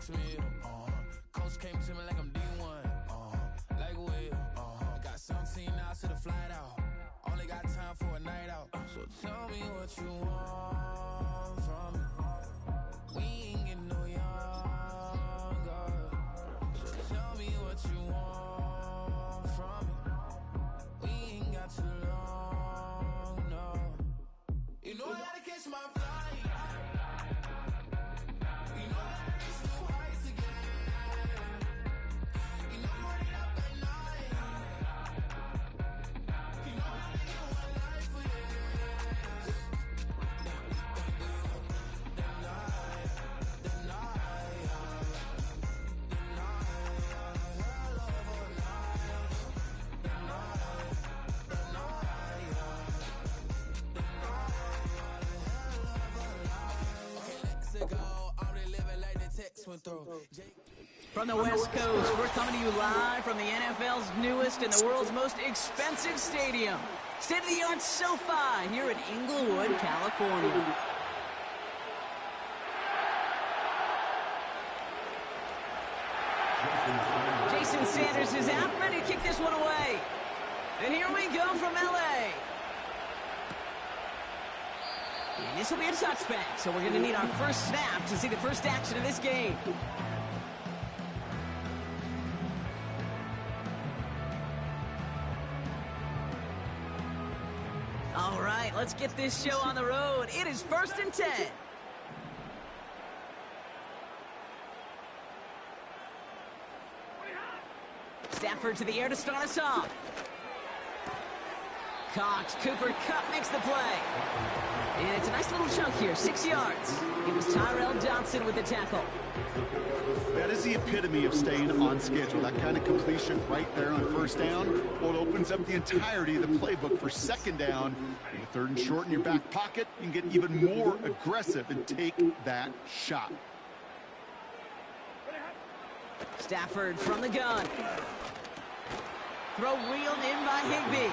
text me. Coach came to me like I'm D1. Like Will. Got 17 hours to the flight out. Only got time for a night out. So tell me what you want from me. We ain't getting no younger. So tell me what you want from me. We ain't got too long, no. You know I gotta catch my flight. You know I gotta reach new heights again. You know I'm running up at night. You know I gotta get one life for this. From the West Coast, we're coming to you live from the NFL's newest and the world's most expensive stadium, state-of-the-art SoFi here in Inglewood, California. Jason Sanders is out, ready to kick this one away. And here we go from LA. And this will be a touchback, so we're going to need our first snap to see the first action of this game. All right, let's get this show on the road. It is 1st and 10. Stafford to the air to start us off. Cox, Cooper Kupp makes the play. And it's a nice little chunk here, 6 yards. It was Tyrell Johnson with the tackle. That is the epitome of staying on schedule. That kind of completion right there on first down. Well, it opens up the entirety of the playbook for second down. And 3rd and short in your back pocket, you can get even more aggressive and take that shot. Stafford from the gun. Throw reeled in by Higbee.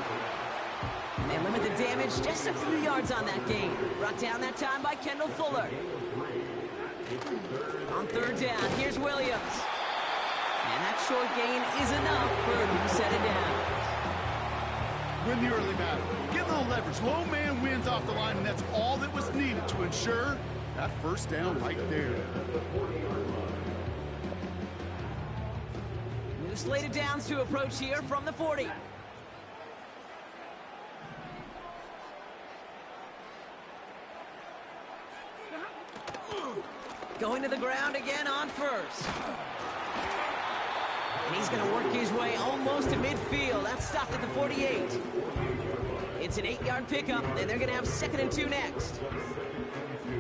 And they limit the damage just a few yards on that gain. Brought down that time by Kendall Fuller. On 3rd down, here's Williams. And that short gain is enough for a new set of downs. Win the early battle. Get a little leverage. Low man wins off the line, and that's all that was needed to ensure that first down right there. New slated downs to approach here from the 40. Going to the ground again on 1st. And he's going to work his way almost to midfield. That's stopped at the 48. It's an 8-yard pickup, and they're going to have 2nd and 2 next.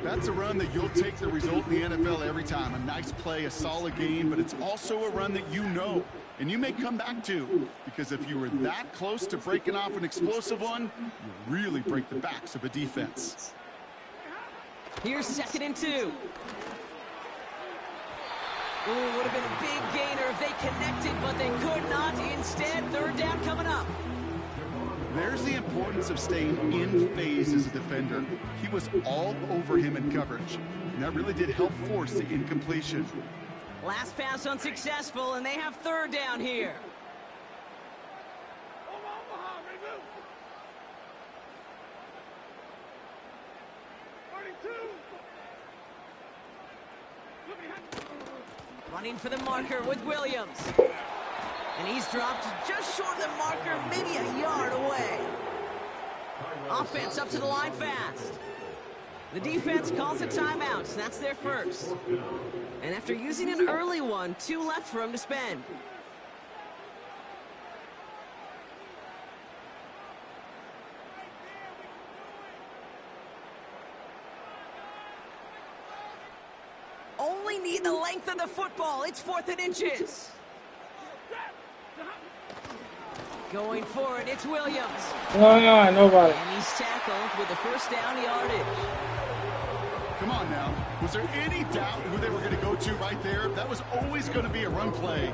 That's a run that you'll take the result in the NFL every time. A nice play, a solid game, but it's also a run that you know, and you may come back to, because if you were that close to breaking off an explosive one, you really break the backs of a defense. Here's 2nd and 2. Ooh, would have been a big gainer if they connected, but they could not. Instead, 3rd down coming up. There's the importance of staying in phase as a defender. He was all over him in coverage, and that really did help force the incompletion. Last pass unsuccessful, and they have 3rd down here. Running for the marker with Williams. And he's dropped just short of the marker, maybe a yard away. Offense up to the line fast. The defense calls a timeout. That's their first. And after using an early one, 2 left for him to spend. Only need the length of the football. It's 4th and inches. Going for it, it's Williams. No, nobody. And he's tackled with the first down yardage. Come on now. Was there any doubt who they were going to go to right there? That was always going to be a run play.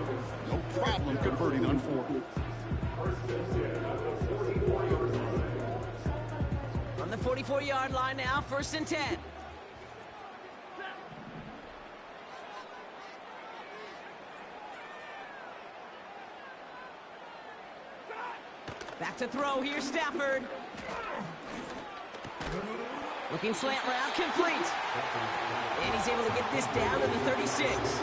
No problem converting on 4th. On the 44-yard line now, 1st and 10. To throw here, Stafford. Looking slant route, complete. And he's able to get this down to the 36.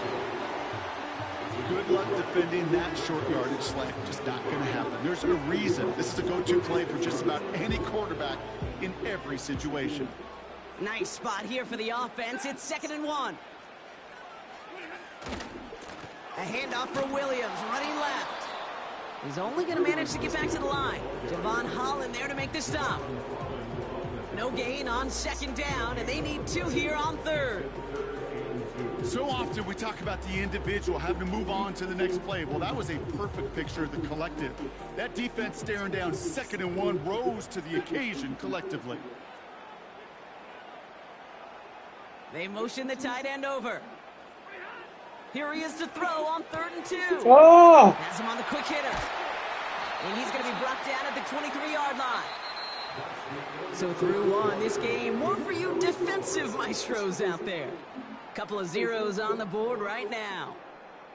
Good luck defending that short yardage slant. Just not going to happen. There's a reason this is a go-to play for just about any quarterback in every situation. Nice spot here for the offense. It's 2nd and 1. A handoff for Williams, running left. He's only going to manage to get back to the line. Javon Holland there to make the stop. No gain on 2nd down, and they need 2 here on 3rd. So often we talk about the individual having to move on to the next play. Well, that was a perfect picture of the collective. That defense staring down 2nd and 1 rose to the occasion collectively. They motion the tight end over. Here he is to throw on 3rd and 2. Oh! Has him on the quick hitter. And he's going to be brought down at the 23-yard line. So through one this game, more for you defensive maestros out there. Couple of zeros on the board right now.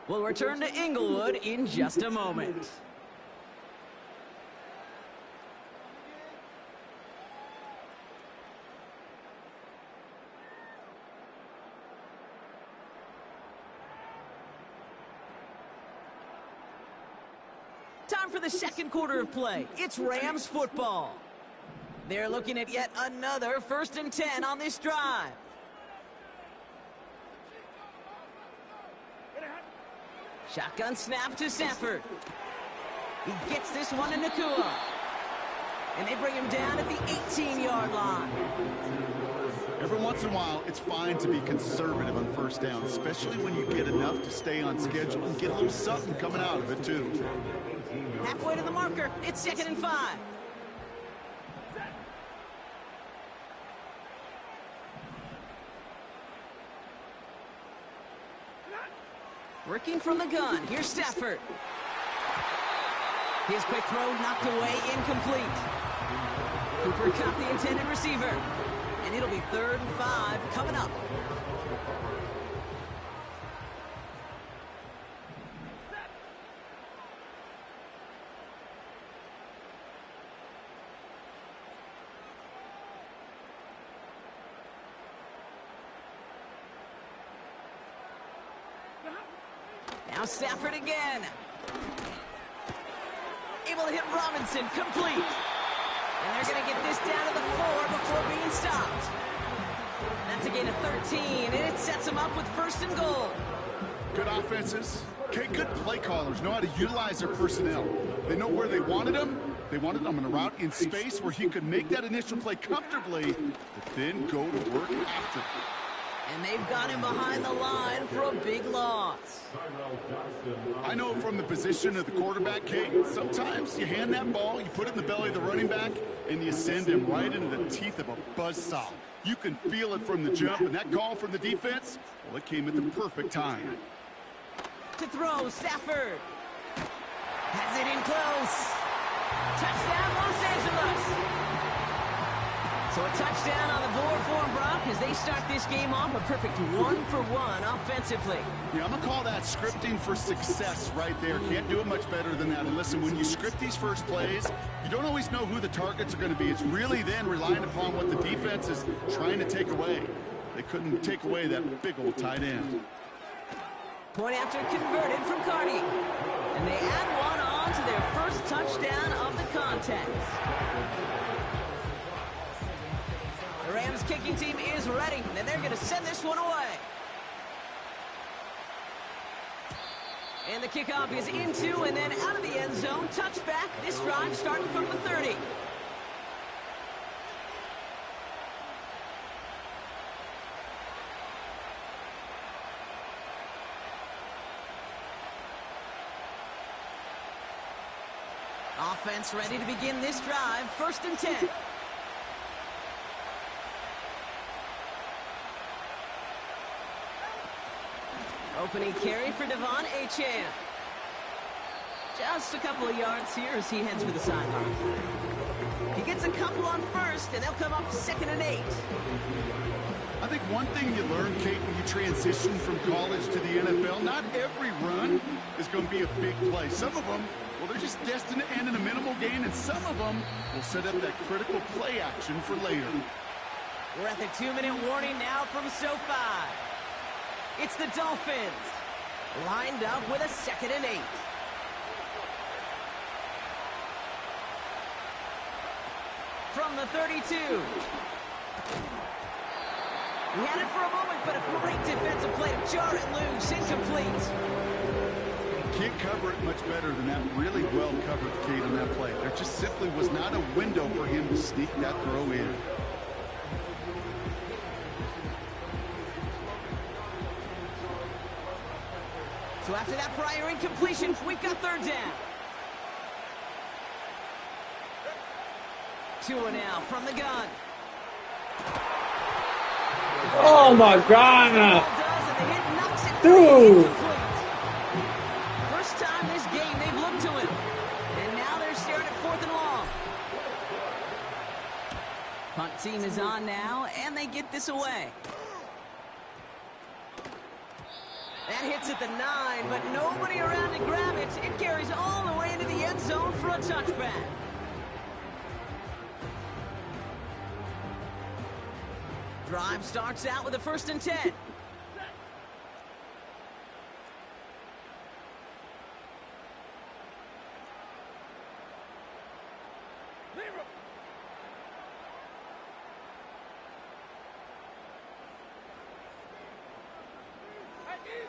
We'll return to Inglewood in just a moment. Time for the 2nd quarter of play. It's Rams football. They're looking at yet another 1st and 10 on this drive. Shotgun snap to Stafford. He gets this one to Nakua. And they bring him down at the 18-yard line. Every once in a while, it's fine to be conservative on 1st down, especially when you get enough to stay on schedule and get a little something coming out of it, too. Halfway to the marker, it's 2nd and 5. Working from the gun, here's Stafford. His quick throw knocked away, incomplete. Cooper caught the intended receiver. And it'll be 3rd and 5 coming up. Now Stafford again. Able to hit Robinson, complete. And they're going to get this down to the 4 before being stopped. That's a gain of 13, and it sets them up with 1st and goal. Good offenses. Okay, good play callers know how to utilize their personnel. They know where they wanted them. They wanted them on a route in space where he could make that initial play comfortably, but then go to work after. And they've got him behind the line for a big loss. I know from the position of the quarterback, Kate, sometimes you hand that ball, you put it in the belly of the running back, and you send him right into the teeth of a buzzsaw. You can feel it from the jump, and that call from the defense, well, it came at the perfect time. To throw, Stafford. Has it in close. Touchdown, Los Angeles. So a touchdown on the board for them, Brock, as they start this game off a perfect 1-for-1 offensively. Yeah, I'm going to call that scripting for success right there. Can't do it much better than that. And listen, when you script these first plays, you don't always know who the targets are going to be. It's really then relying upon what the defense is trying to take away. They couldn't take away that big old tight end. Point after converted from Carney. And they add one on to their first touchdown of the contest. The Rams kicking team is ready, and they're going to send this one away. And the kickoff is into and then out of the end zone. Touchback, this drive starting from the 30. Offense ready to begin this drive, 1st and 10. Opening carry for Devon Achane. Just a couple of yards here as he heads for the sideline. He gets a couple on 1st, and they'll come up 2nd and 8. I think one thing you learn, Kate, when you transition from college to the NFL, not every run is going to be a big play. Some of them, well, Well, they're just destined to end in a minimal gain, and some of them will set up that critical play action for later. We're at the 2-minute warning now from SoFi. It's the Dolphins, lined up with a 2nd and 8. From the 32. He had it for a moment, but a great defensive play to jar it loose, incomplete. Can't cover it much better than that. Really well covered, Kate, on that play. There just simply was not a window for him to sneak that throw in. So after that prior incompletion, we've got 3rd down. Tua now from the gun. Oh my God! Dude! First time this game they've looked to him. And now they're staring at 4th and long. Punt team is on now, and they get this away. That hits at the 9, but nobody around to grab it. It carries all the way into the end zone for a touchback. Drive starts out with a 1st and 10.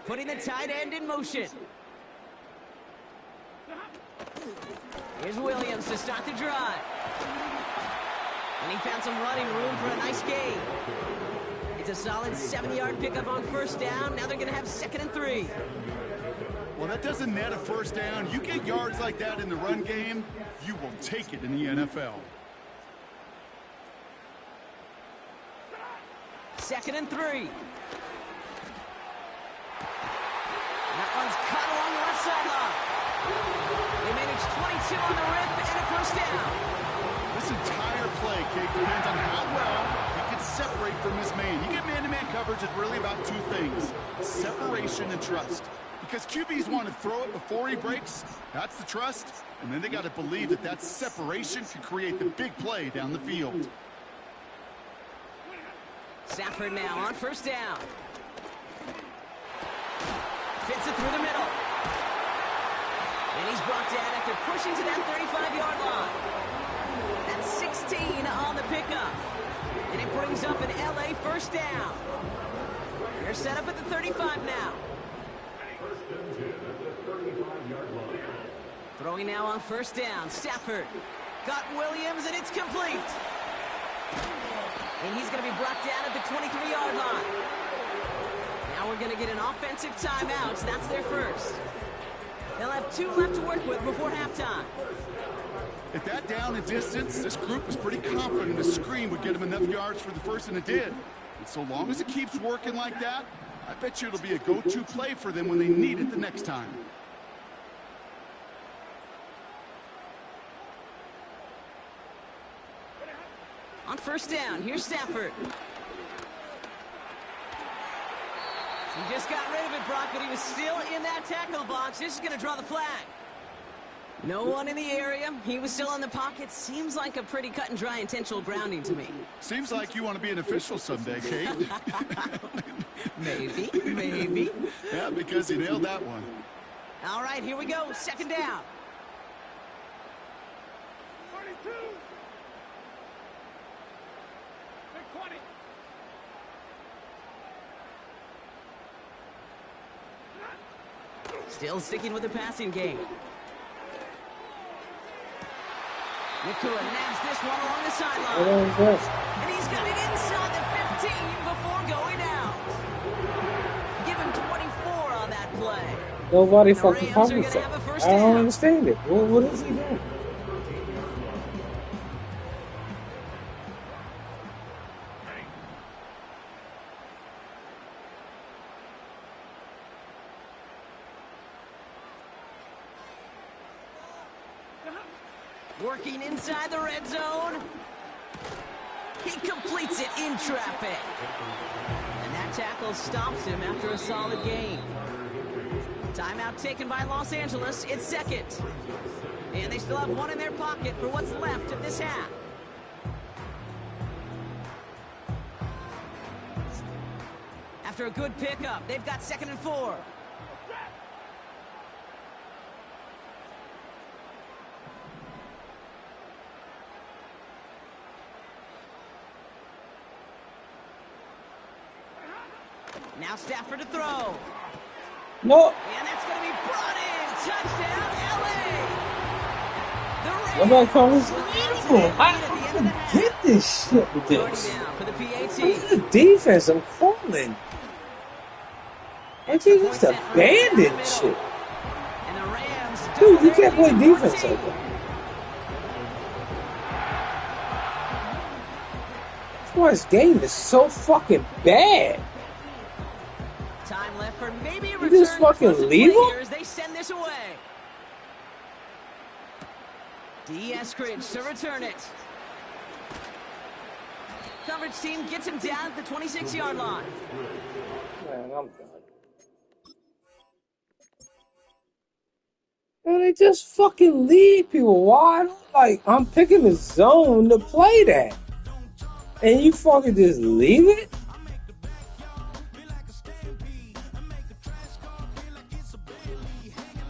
Putting the tight end in motion. Here's Williams to start the drive. And he found some running room for a nice gain. It's a solid 7-yard pickup on 1st down. Now they're going to have 2nd and 3. Well, that doesn't net a 1st down. You get yards like that in the run game, you will take it in the NFL. 2nd and 3. That one's cut along the left sideline. They manage 22 on the rip and a 1st down. This entire play, Kate, depends on how well he can separate from his man. You get man-to-man coverage, it's really about 2 things: separation and trust. Because QBs want to throw it before he breaks. That's the trust. And then they got to believe that that separation can create the big play down the field. Stafford now on 1st down. Fits it through the middle. And he's brought down after pushing to that 35-yard line. That's 16 on the pickup. And it brings up an LA 1st down. They're set up at the 35 now. Throwing now on 1st down. Stafford got Williams, and it's complete. And he's going to be brought down at the 23-yard line. Now we're going to get an offensive timeout. That's their first. They'll have 2 left to work with before halftime. At that down and distance, this group was pretty confident the screen would get them enough yards for the first, and it did. And so long as it keeps working like that, I bet you it'll be a go-to play for them when they need it the next time. On 1st down, here's Stafford. He just got rid of it, Brock, but he was still in that tackle box. This is going to draw the flag. No one in the area. He was still in the pocket. Seems like a pretty cut and dry intentional grounding to me. Seems like you want to be an official someday, Kate. Maybe. Yeah, because he nailed that one. All right, here we go. 2nd down. 32. 20. Still sticking with the passing game. Nakua nabs this one along the sideline. And he's got it inside the 15 before going out. Give him 24 on that play. Nobody The fucking Rams are compensates. gonna have a first I don't down. understand it. What is he doing? Working inside the red zone. He completes it in traffic. And that tackle stops him after a solid gain. Timeout taken by Los Angeles. It's 2nd. And they still have one in their pocket for what's left of this half. After a good pickup, they've got 2nd and 4. Now Stafford to throw. No. And that's going to be brought in. Touchdown, LA. Nobody calls I don't get this shit with this. For the PAT. This is the defense I'm calling. Like you just abandoned shit. And the Rams, dude, you can't play defense like that. That's why this game is so fucking bad. Time left for maybe a you return. Just fucking leave him? They send this away. D. Eskridge to return it. Coverage team gets him down at the 26-yard line. Man, I'm done. And they just fucking leave people wide. Like, I'm picking the zone to play that. And you fucking just leave it?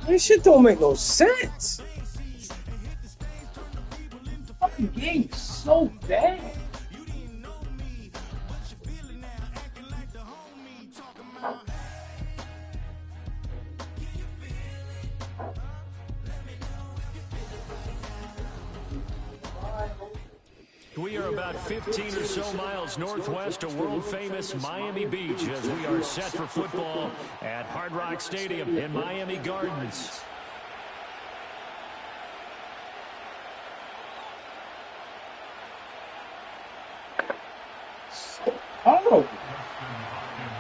This shit don't make no sense. The fucking game's so bad. We are about 15 or so miles northwest of world-famous Miami Beach as we are set for football at Hard Rock Stadium in Miami Gardens. Oh.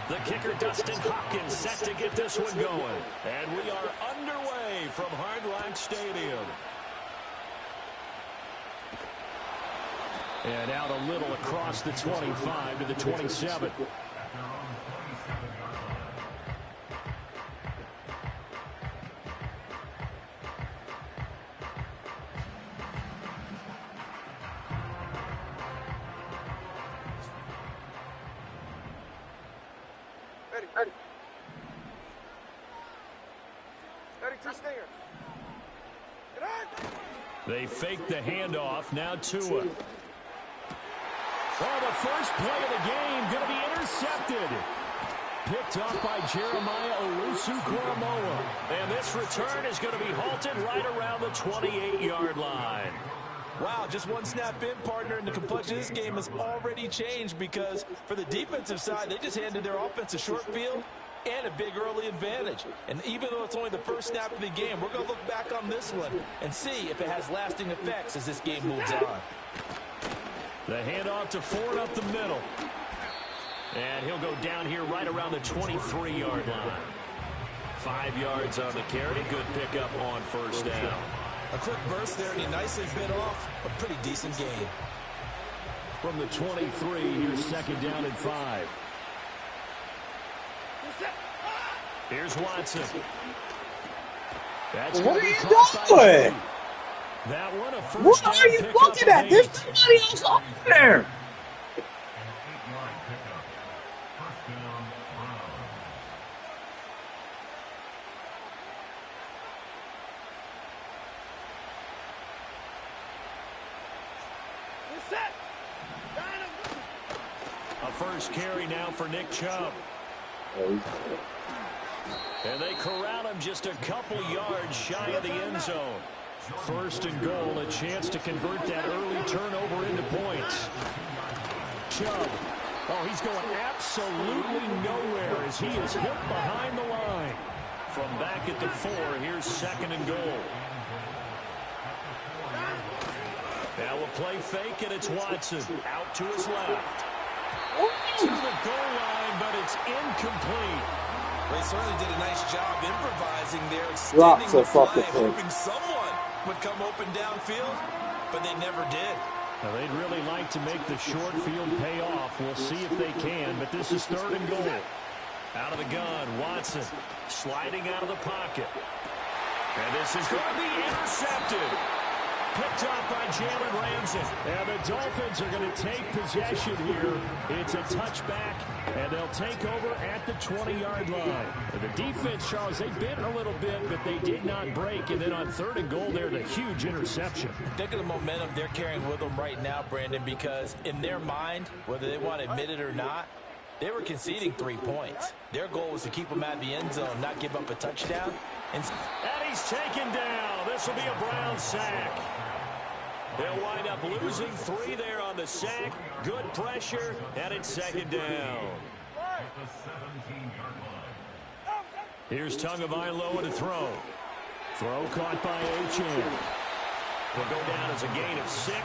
The kicker, Dustin Hopkins, set to get this one going. And we are underway from Hard Rock Stadium. And out a little across the 25 to the 27. They fake the handoff. Now Tua. Oh, the first play of the game going to be intercepted. Picked up by Jeremiah Owusu-Koramoah. And this return is going to be halted right around the 28-yard line. Wow, just one snap in, partner, and the complexion of this game has already changed because for the defensive side, they just handed their offense a short field and a big early advantage. And even though it's only the first snap of the game, we're going to look back on this one and see if it has lasting effects as this game moves on. The handoff to Ford up the middle. And he'll go down here right around the 23-yard line. 5 yards on the carry. Good pickup on first down. A quick burst there, and he nicely bit off a pretty decent gain. From the 23, here's 2nd down and 5. Here's Watson. That's what are you doing? That one, a first what down are you looking at? There's somebody else up there. A first carry now for Nick Chubb. And they corral him just a couple yards shy of the end zone. 1st and goal, a chance to convert that early turnover into points. Chubb. Oh, he's going absolutely nowhere as he is hit behind the line. From back at the 4, here's 2nd and goal. Now a play fake, and it's Watson out to his left. To the goal line, but it's incomplete. They certainly did a nice job improvising there, extending the flag, hoping someone would come open downfield, but they never did. Now, they'd really like to make the short field pay off. We'll see if they can, but this is 3rd and goal. Out of the gun, Watson sliding out of the pocket. And this is going to be intercepted. Picked off by Jalen Ramsey. And the Dolphins are going to take possession here. It's a touchback, and they'll take over at the 20-yard line. And the defense, Charles, they bit a little bit, but they did not break. And then on 3rd and goal there, the huge interception. Think of the momentum they're carrying with them right now, Brandon, because in their mind, whether they want to admit it or not, they were conceding 3 points. Their goal was to keep them out of the end zone, not give up a touchdown. And he's taken down. This will be a Brown sack. They'll wind up losing 3 there on the sack. Good pressure, and it's 2nd down. Here's Tagovailoa to throw. Throw caught by Achane. Will go down as a gain of 6.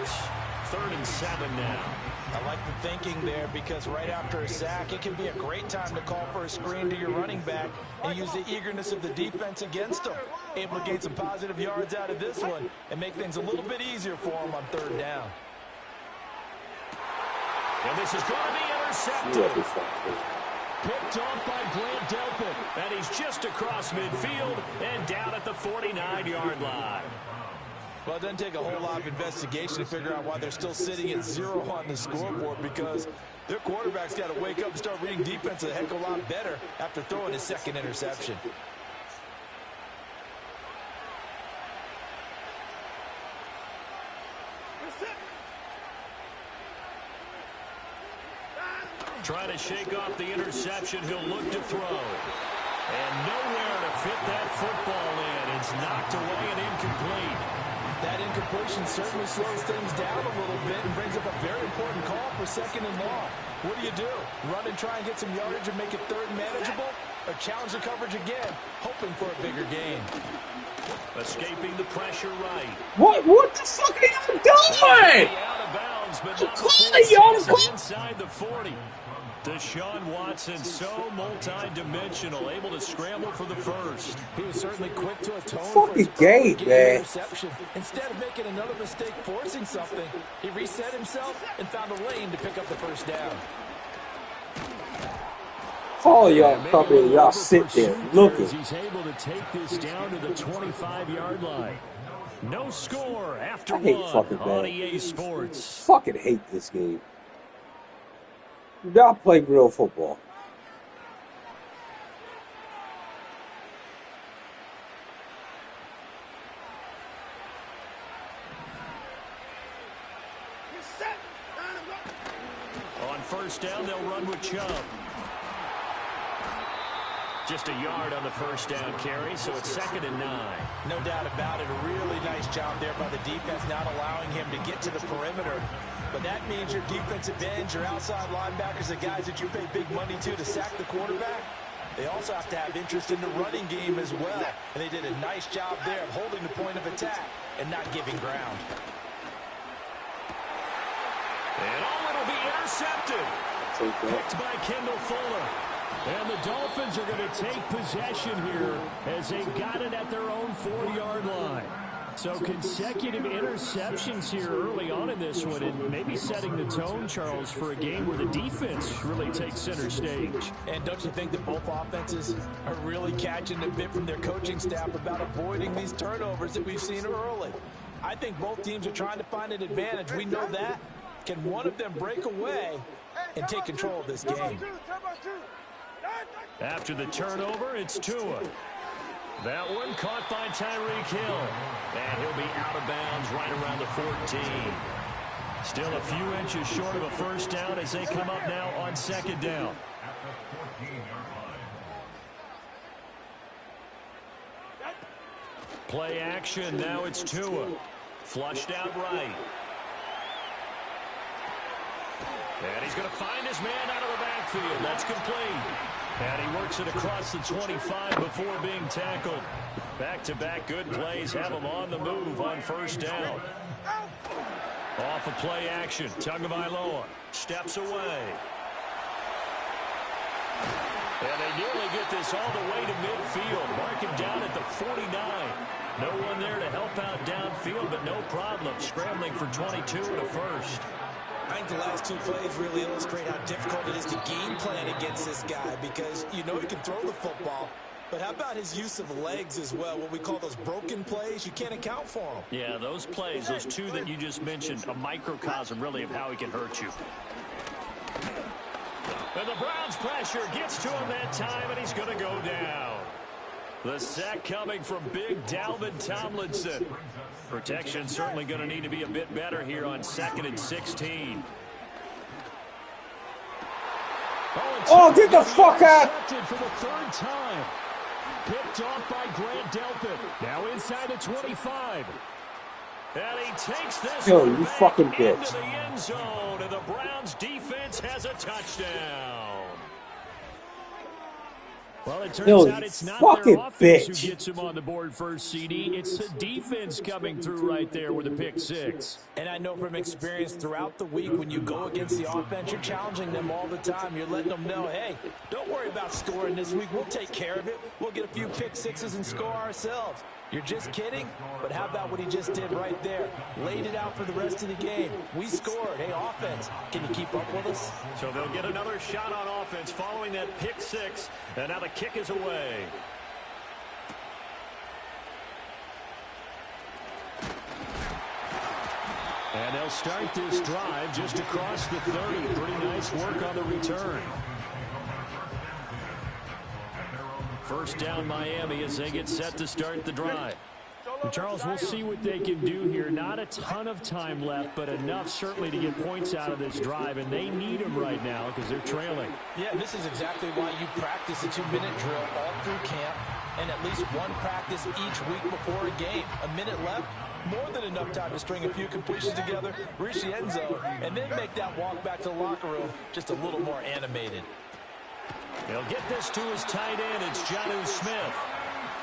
3rd and 7 now. I like the thinking there because right after a sack, it can be a great time to call for a screen to your running back and use the eagerness of the defense against them. Able to gain some positive yards out of this one and make things a little bit easier for them on 3rd down. And this is going to be intercepted. Picked off by Grant Delpit. And he's just across midfield and down at the 49-yard line. Well, it doesn't take a whole lot of investigation to figure out why they're still sitting at 0 on the scoreboard, because their quarterback's got to wake up and start reading defense a heck of a lot better after throwing his 2nd interception. Trying to shake off the interception. He'll look to throw. And nowhere to fit that football in. It's knocked away and incomplete. That incompletion certainly slows things down a little bit and brings up a very important call for 2nd and long. What do? Run and try and get some yardage and make it 3rd and manageable? Or challenge the coverage again, hoping for a bigger gain? Escaping the pressure right. What the fuck are y'all doing? Out of bounds, but not Y'all inside the 40. Deshaun Watson, so multi-dimensional, able to scramble for the 1st. He was certainly quick to atone for his gate, man. Interception. Instead of making another mistake forcing something, he reset himself and found a lane to pick up the 1st down. All y'all come in, y'all sit there looking. He's able to take this down to the 25-yard line. No score after I hate one fucking on bad. EA Sports. Fucking hate this game. Y'all play real football. On 1st down, they'll run with Chubb. Just a yard on the 1st down carry, so it's 2nd and 9. No doubt about it. A really nice job there by the defense, not allowing him to get to the perimeter. But that means your defensive ends, your outside linebackers, the guys that you pay big money to sack the quarterback, they also have to have interest in the running game as well. And they did a nice job there of holding the point of attack and not giving ground. And it'll be intercepted. Picked by Kendall Fuller. And the Dolphins are going to take possession here as they've got it at their own 4-yard line. So consecutive interceptions here early on in this one, and maybe setting the tone, Charles, for a game where the defense really takes center stage. And don't you think that both offenses are really catching a bit from their coaching staff about avoiding these turnovers that we've seen early? I think both teams are trying to find an advantage. We know that. Can one of them break away and take control of this game? After the turnover, it's Tua. That one caught by Tyreek Hill. And he'll be out of bounds right around the 14. Still a few inches short of a 1st down as they come up now on 2nd down. Play action, now it's Tua. Flushed out right. And he's going to find his man out of the backfield. That's complete. And he works it across the 25 before being tackled. Back-to-back good plays have him on the move on 1st down. Off of play action, Tagovailoa steps away. And they nearly get this all the way to midfield. Mark him down at the 49. No one there to help out downfield, but no problem. Scrambling for 22 and a 1st. I think the last 2 plays really illustrate how difficult it is to game plan against this guy, because you know he can throw the football, But how about his use of legs as well, what we call those broken plays? You can't account for them. Yeah, those plays, those two that you just mentioned, a microcosm really of how he can hurt you. And the Browns' pressure gets to him that time, and he's going to go down. The sack coming from big Dalvin Tomlinson. Protection certainly going to need to be a bit better here on 2nd and 16. Oh, get the fuck out! For the 3rd time. Picked off by Grant Delpit. Now inside the 25. And he takes this Yo, you fucking into bitch. the end zone. And the Browns defense has a touchdown. Well, it turns out it's not their offense who gets him on the board first, CD. It's the defense coming through right there with a pick 6. And I know from experience throughout the week, when you go against the offense, you're challenging them all the time. You're letting them know, hey, don't worry about scoring this week. We'll take care of it. We'll get a few pick 6s and score ourselves. You're just kidding? But how about what he just did right there? Laid it out for the rest of the game. We scored. Hey, offense, can you keep up with us? So they'll get another shot on offense following that pick 6. And now the kick is away. And they'll start this drive just across the 30. Pretty nice work on the return. First down Miami as they get set to start the drive. And Charles, we'll see what they can do here. Not a ton of time left, but enough certainly to get points out of this drive, and they need them right now because they're trailing. Yeah, this is exactly why you practice a 2-minute drill all through camp and at least one practice each week before a game. A minute left, more than enough time to string a few completions together, reach the end zone, and then make that walk back to the locker room just a little more animated. They'll get this to his tight end. It's Jonnu Smith.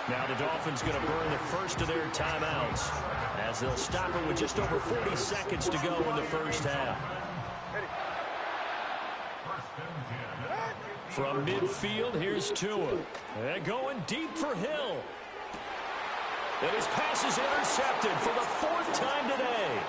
Now the Dolphins going to burn the first of their timeouts as they'll stop it with just over 40 seconds to go in the first half. From midfield, here's Tua. They're going deep for Hill. And his pass is intercepted for the 4th time today.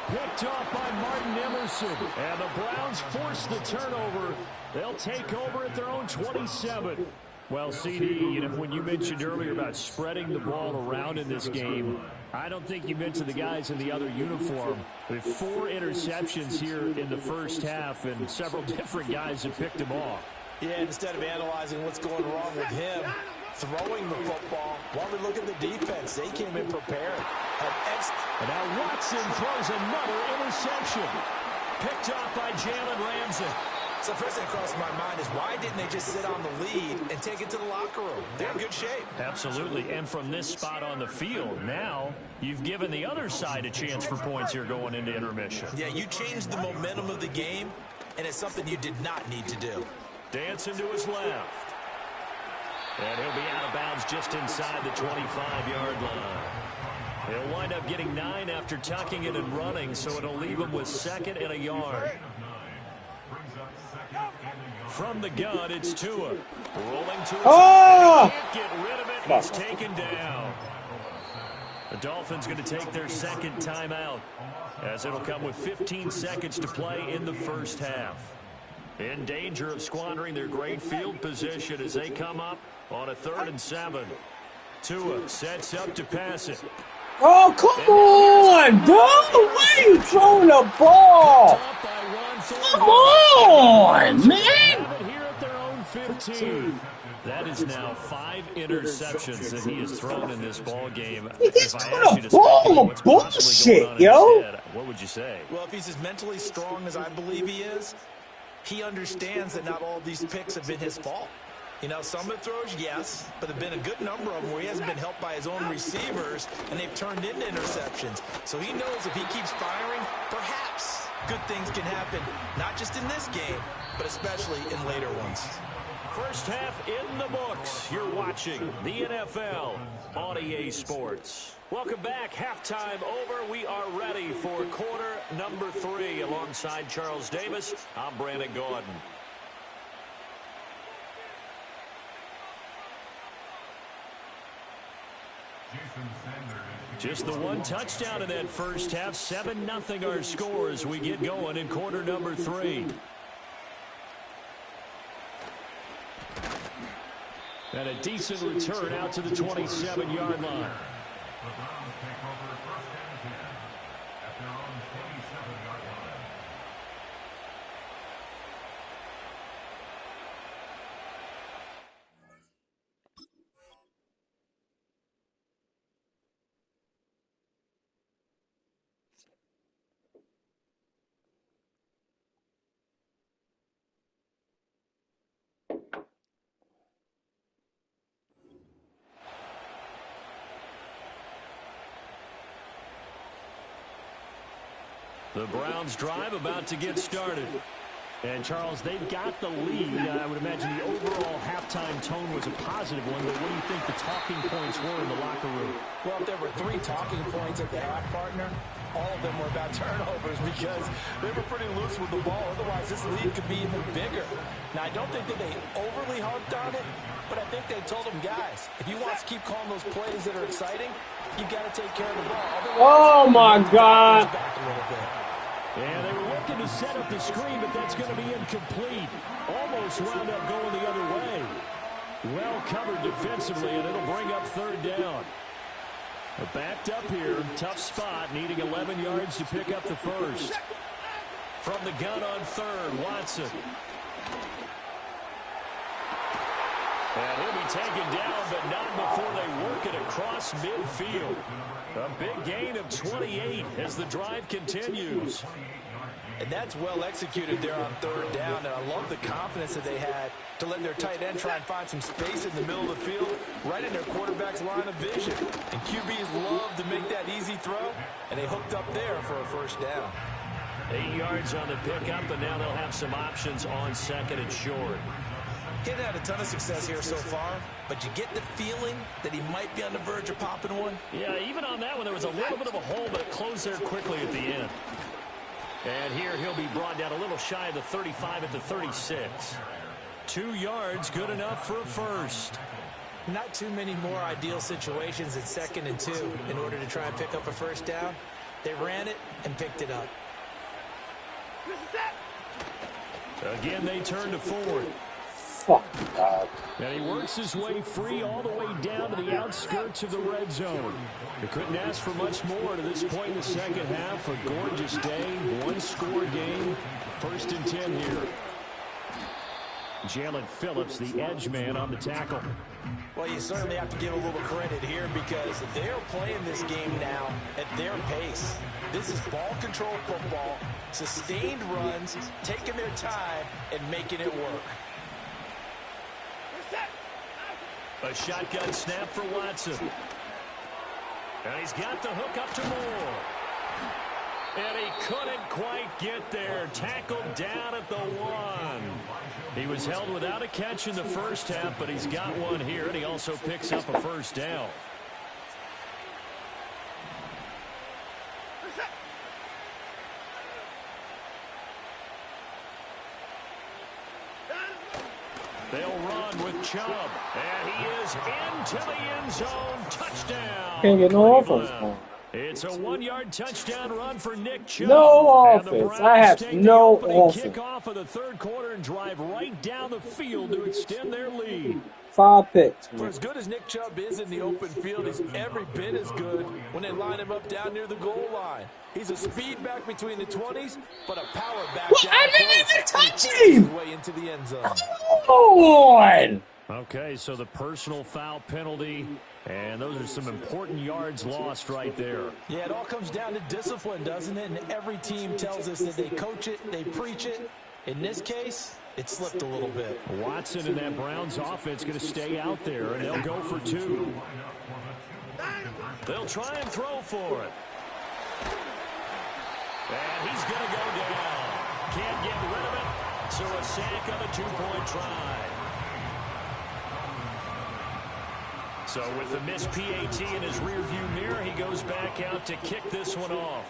Picked off by Martin Emerson. And the Browns force the turnover. They'll take over at their own 27. Well, CD, you know, when you mentioned earlier about spreading the ball around in this game, I don't think you mentioned the guys in the other uniform. With 4 interceptions here in the first half, and several different guys have picked them off. Yeah, instead of analyzing what's going wrong with him, throwing the football, while we look at the defense, they came in prepared. And now Watson throws another interception. Picked off by Jalen Ramsey. So the first thing that crossed my mind is, why didn't they just sit on the lead and take it to the locker room? They're in good shape. Absolutely. And from this spot on the field, now you've given the other side a chance for points here going into intermission. Yeah, you changed the momentum of the game, and it's something you did not need to do. Dancing to his left. And he'll be out of bounds just inside the 25-yard line. He'll wind up getting 9 after tucking it and running, so it'll leave him with 2nd and a yard. From the gun, it's Tua. Rolling to his can't get rid of it. He's taken down. The Dolphins going to take their 2nd timeout, as it'll come with 15 seconds to play in the first half. In danger of squandering their great field position as they come up on a 3rd and 7. Tua sets up to pass it. Oh, come on, dude! Why are you throwing the ball? Come on, man! Here at their own 15. That is now 5 interceptions that he has thrown in this ball game. He's got a ball of bullshit, yo. What would you say? Well, if he's as mentally strong as I believe he is, he understands that not all of these picks have been his fault. You know, some of the throws, yes, but there have been a good number of them where he hasn't been helped by his own receivers, and they've turned into interceptions. So he knows if he keeps firing, perhaps good things can happen, not just in this game, but especially in later ones. First half in the books. You're watching the NFL on EA Sports. Welcome back. Halftime over. We are ready for quarter number 3. Alongside Charles Davis, I'm Brandon Gordon. Just the one touchdown in that first half. 7-0 our score as we get going in quarter number 3. And a decent return out to the 27-yard line. The Browns drive about to get started. And, Charles, they've got the lead. I would imagine the overall halftime tone was a positive one, but what do you think the talking points were in the locker room? Well, if there were 3 talking points at the half, partner, all of them were about turnovers because they were pretty loose with the ball. Otherwise, this lead could be even bigger. Now, I don't think that they overly harped on it, but I think they told them, guys, if you want to keep calling those plays that are exciting, you've got to take care of the ball. Otherwise, oh, my God. And they were looking to set up the screen, but that's going to be incomplete. Almost wound up going the other way. Well covered defensively, and it'll bring up third down. Backed up here, tough spot, needing 11 yards to pick up the first. From the gun on third, Watson. And he'll be taken down, but not before they work it across midfield. A big gain of 28 as the drive continues. And that's well executed there on third down. And I love the confidence that they had to let their tight end try and find some space in the middle of the field, right in their quarterback's line of vision. And QBs love to make that easy throw, and they hooked up there for a first down. 8 yards on the pickup, and now they'll have some options on second and short. He hasn't had a ton of success here so far, but you get the feeling that he might be on the verge of popping one. Yeah, even on that one, there was a little bit of a hole, but it closed there quickly at the end. And here he'll be brought down a little shy of the 35 at the 36. 2 yards, good enough for a first. Not too many more ideal situations at 2nd and 2 in order to try and pick up a first down. They ran it and picked it up. Again, they turn to forward. Fuck God. And he works his way free all the way down to the outskirts of the red zone. They couldn't ask for much more to this point in the second half. A gorgeous day, one-score game. 1st and 10 here. Jalen Phillips, the edge man on the tackle. Well, you certainly have to give a little credit here because they're playing this game now at their pace. This is ball control football, sustained runs, taking their time, and making it work. A shotgun snap for Watson. And he's got the hook up to Moore. And he couldn't quite get there. Tackled down at the 1. He was held without a catch in the first half, but he's got one here, and he also picks up a first down. They'll run with Chubb, and he is into the end zone. Touchdown. Can't get no offense. It's a 1-yard touchdown run for Nick Chubb. No offense. I have no offense. Kickoff of the third quarter and drive right down the field to extend their lead. 5 picks. For as good as Nick Chubb is in the open field, he's every bit as good when they line him up down near the goal line. He's a speed back between the 20s, but a power back down I didn't even touch him! Way into the end zone. Come on! Okay, so the personal foul penalty, and those are some important yards lost right there. Yeah, it all comes down to discipline, doesn't it? And every team tells us that they coach it, they preach it. In this case, it slipped a little bit. Watson and that Browns offense going to stay out there, and they'll go for 2. They'll try and throw for it. And he's going to go down. Can't get rid of it. So a sack on a 2-point try. So with the missed PAT in his rearview mirror, he goes back out to kick this one off.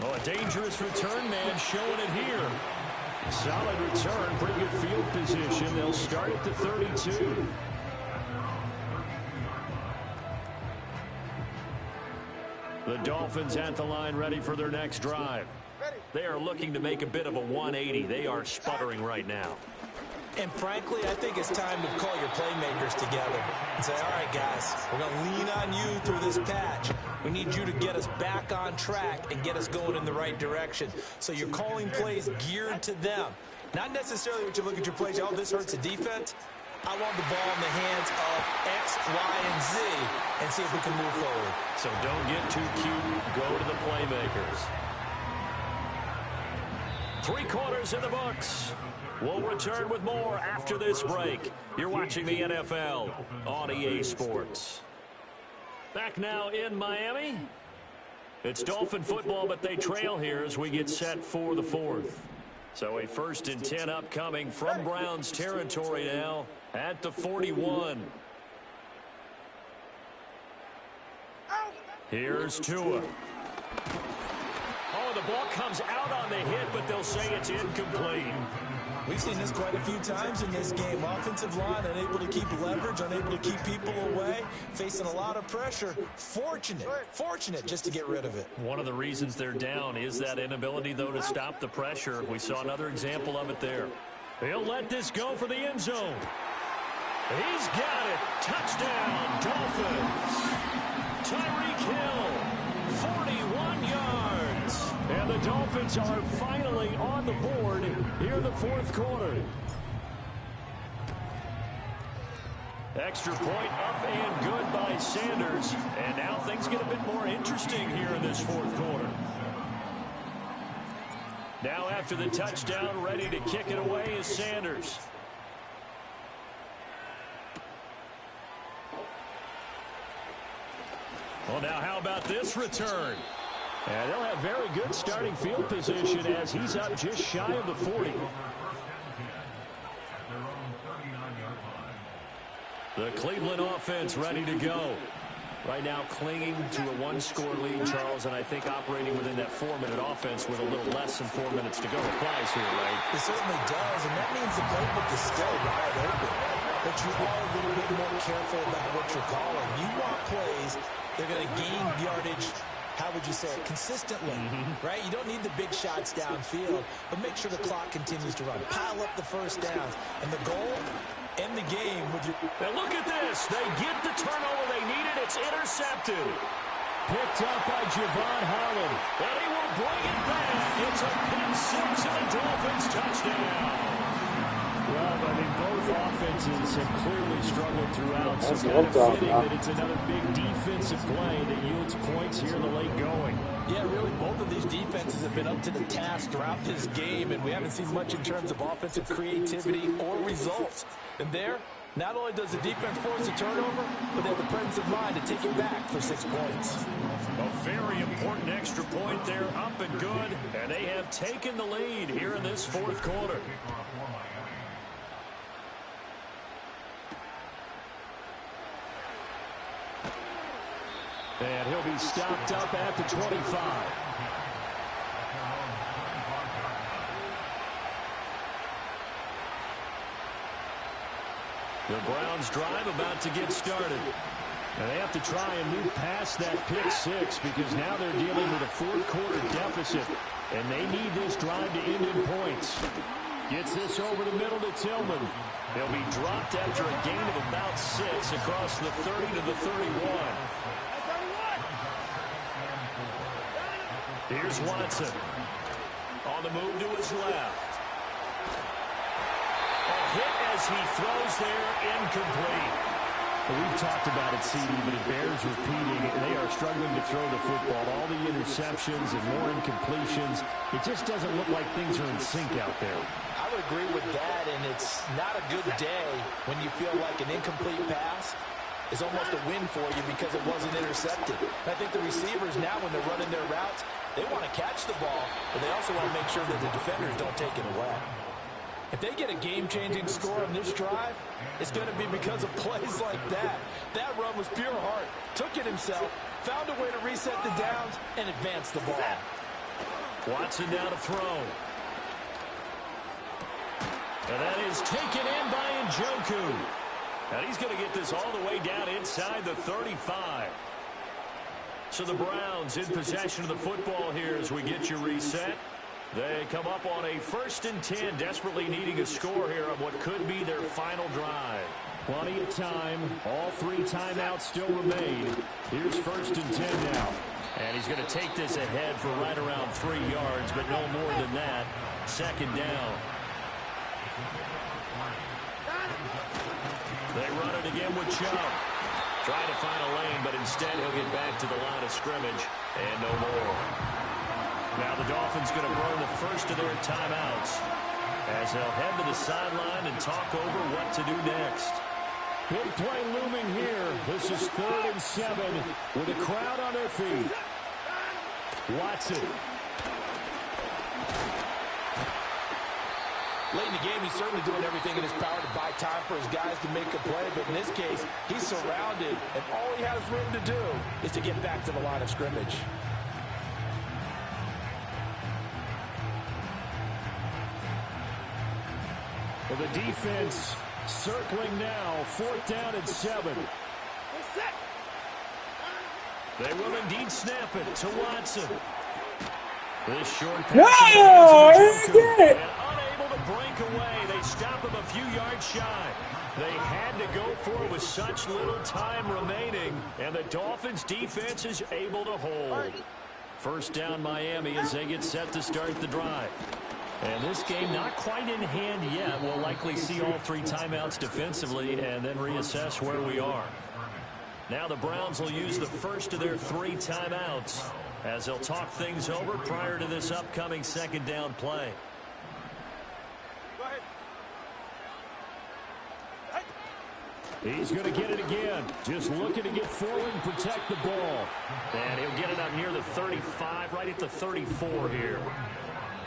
Oh, a dangerous return man showing it here. Solid return, pretty good field position. They'll start at the 32. The Dolphins at the line ready for their next drive. They are looking to make a bit of a 180. They are sputtering right now. And frankly, I think it's time to call your playmakers together and say, all right, guys, we're going to lean on you through this patch. We need you to get us back on track and get us going in the right direction. So you're calling plays geared to them. Not necessarily what you look at your plays, oh, this hurts the defense. I want the ball in the hands of X, Y, and Z and see if we can move forward. So don't get too cute. Go to the playmakers. 3 quarters in the books. We'll return with more after this break. You're watching the NFL on EA Sports. Back now in Miami. It's Dolphin football, but they trail here as we get set for the 4th. So a 1st and 10 upcoming from Browns territory now at the 41. Here's Tua. Oh, the ball comes out on the hit, but they'll say it's incomplete. We've seen this quite a few times in this game. Offensive line unable to keep leverage, unable to keep people away, facing a lot of pressure. Fortunate just to get rid of it. One of the reasons they're down is that inability, though, to stop the pressure. We saw another example of it there. He'll let this go for the end zone. He's got it. Touchdown, Dolphins. Tyreek Hill, 41 yards. And the Dolphins are finally on the board here in the 4th quarter. Extra point up and good by Sanders. And now things get a bit more interesting here in this 4th quarter. Now after the touchdown, ready to kick it away is Sanders. Well, now how about this return? And they'll have very good starting field position as he's up just shy of the 40. The Cleveland offense ready to go. Right now clinging to a 1-score lead, Charles, and I think operating within that 4-minute offense with a little less than 4 minutes to go applies here, right? It certainly does, and that means the playbook is still wide open. But you are a little bit more careful about what you're calling. You want plays they're going to gain yardage, how would you say it, consistently, right? You don't need the big shots downfield, but make sure the clock continues to run. Pile up the first downs. And the goal, end the game with your... Now look at this. They get the turnover they needed. It's intercepted. Picked up by Javon Holland. And he will bring it back. It's a pick 6 and a Dolphins touchdown. Well, I mean, both offenses have clearly struggled throughout, so kind of fitting that it's another big defensive play that yields points here in the late going. Yeah, really, both of these defenses have been up to the task throughout this game, and we haven't seen much in terms of offensive creativity or results. And there, not only does the defense force a turnover, but they have the presence of mind to take it back for 6 points. A very important extra point there, up and good, and they have taken the lead here in this 4th quarter. And he'll be stopped up at the 25. The Browns drive about to get started. And they have to try and move past that pick 6 because now they're dealing with a 4th quarter deficit. And they need this drive to end in points. Gets this over the middle to Tillman. They'll be dropped after a gain of about 6 across the 30 to the 31. Here's Watson. On the move to his left. A hit as he throws there, incomplete. Well, we've talked about it, CD, but it bears repeating. They are struggling to throw the football. All the interceptions and more incompletions. It just doesn't look like things are in sync out there. I would agree with that, and it's not a good day when you feel like an incomplete pass is almost a win for you because it wasn't intercepted. And I think the receivers now, when they're running their routes, they want to catch the ball, but they also want to make sure that the defenders don't take it away. If they get a game-changing score on this drive, it's going to be because of plays like that. That run was pure heart. Took it himself, found a way to reset the downs, and advance the ball. Watson now to throw. And that is taken in by Njoku. And he's going to get this all the way down inside the 35. So the Browns in possession of the football here as we get you reset. They come up on a 1st and 10, desperately needing a score here on what could be their final drive. Plenty of time. All 3 timeouts still remain. Here's 1st and 10 now. And he's going to take this ahead for right around 3 yards, but no more than that. 2nd down. They run it again with Chubb. Trying to find a lane, but instead he'll get back to the line of scrimmage and no more. Now the Dolphins going to burn the first of their timeouts as they'll head to the sideline and talk over what to do next. Big play looming here. This is 3rd and 7 with a crowd on their feet. Watson. Late in the game, he's certainly doing everything in his power to buy time for his guys to make a play. But in this case, he's surrounded, and all he has room to do is to get back to the line of scrimmage. Well, the defense circling now. 4th down and 7. They will indeed snap it to Watson. This short pass. No! It. Unable to break away. They stop him a few yards shy. They had to go for it with such little time remaining, and the Dolphins defense is able to hold. 1st down Miami as they get set to start the drive. And this game not quite in hand yet. We'll likely see all 3 timeouts defensively and then reassess where we are. Now the Browns will use the first of their 3 timeouts as they'll talk things over prior to this upcoming 2nd down play. He's going to get it again. Just looking to get forward and protect the ball. And he'll get it up near the 35, right at the 34 here.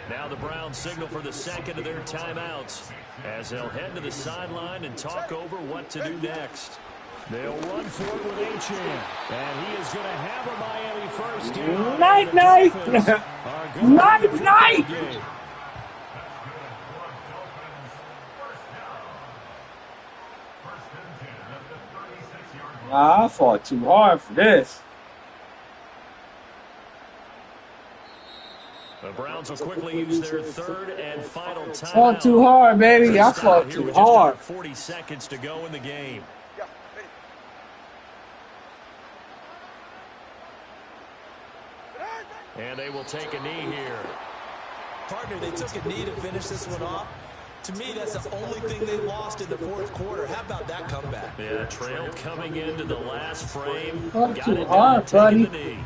Now the Browns signal for the 2nd of their timeouts as they'll head to the sideline and talk over what to do next. They'll run for it with Achane. And he is going to have a Miami first down. Night. Nah, I fought too hard for this. The Browns will quickly use their 3rd and final timeout. Fought too hard, baby. I fought too hard. 40 seconds to go in the game. And they will take a knee here. Partner, they took a knee to finish this one off. To me, that's the only thing they lost in the 4th quarter. How about that comeback? Yeah, trailed coming into the last frame. Fought Got too it hard, done, taking buddy. the knee.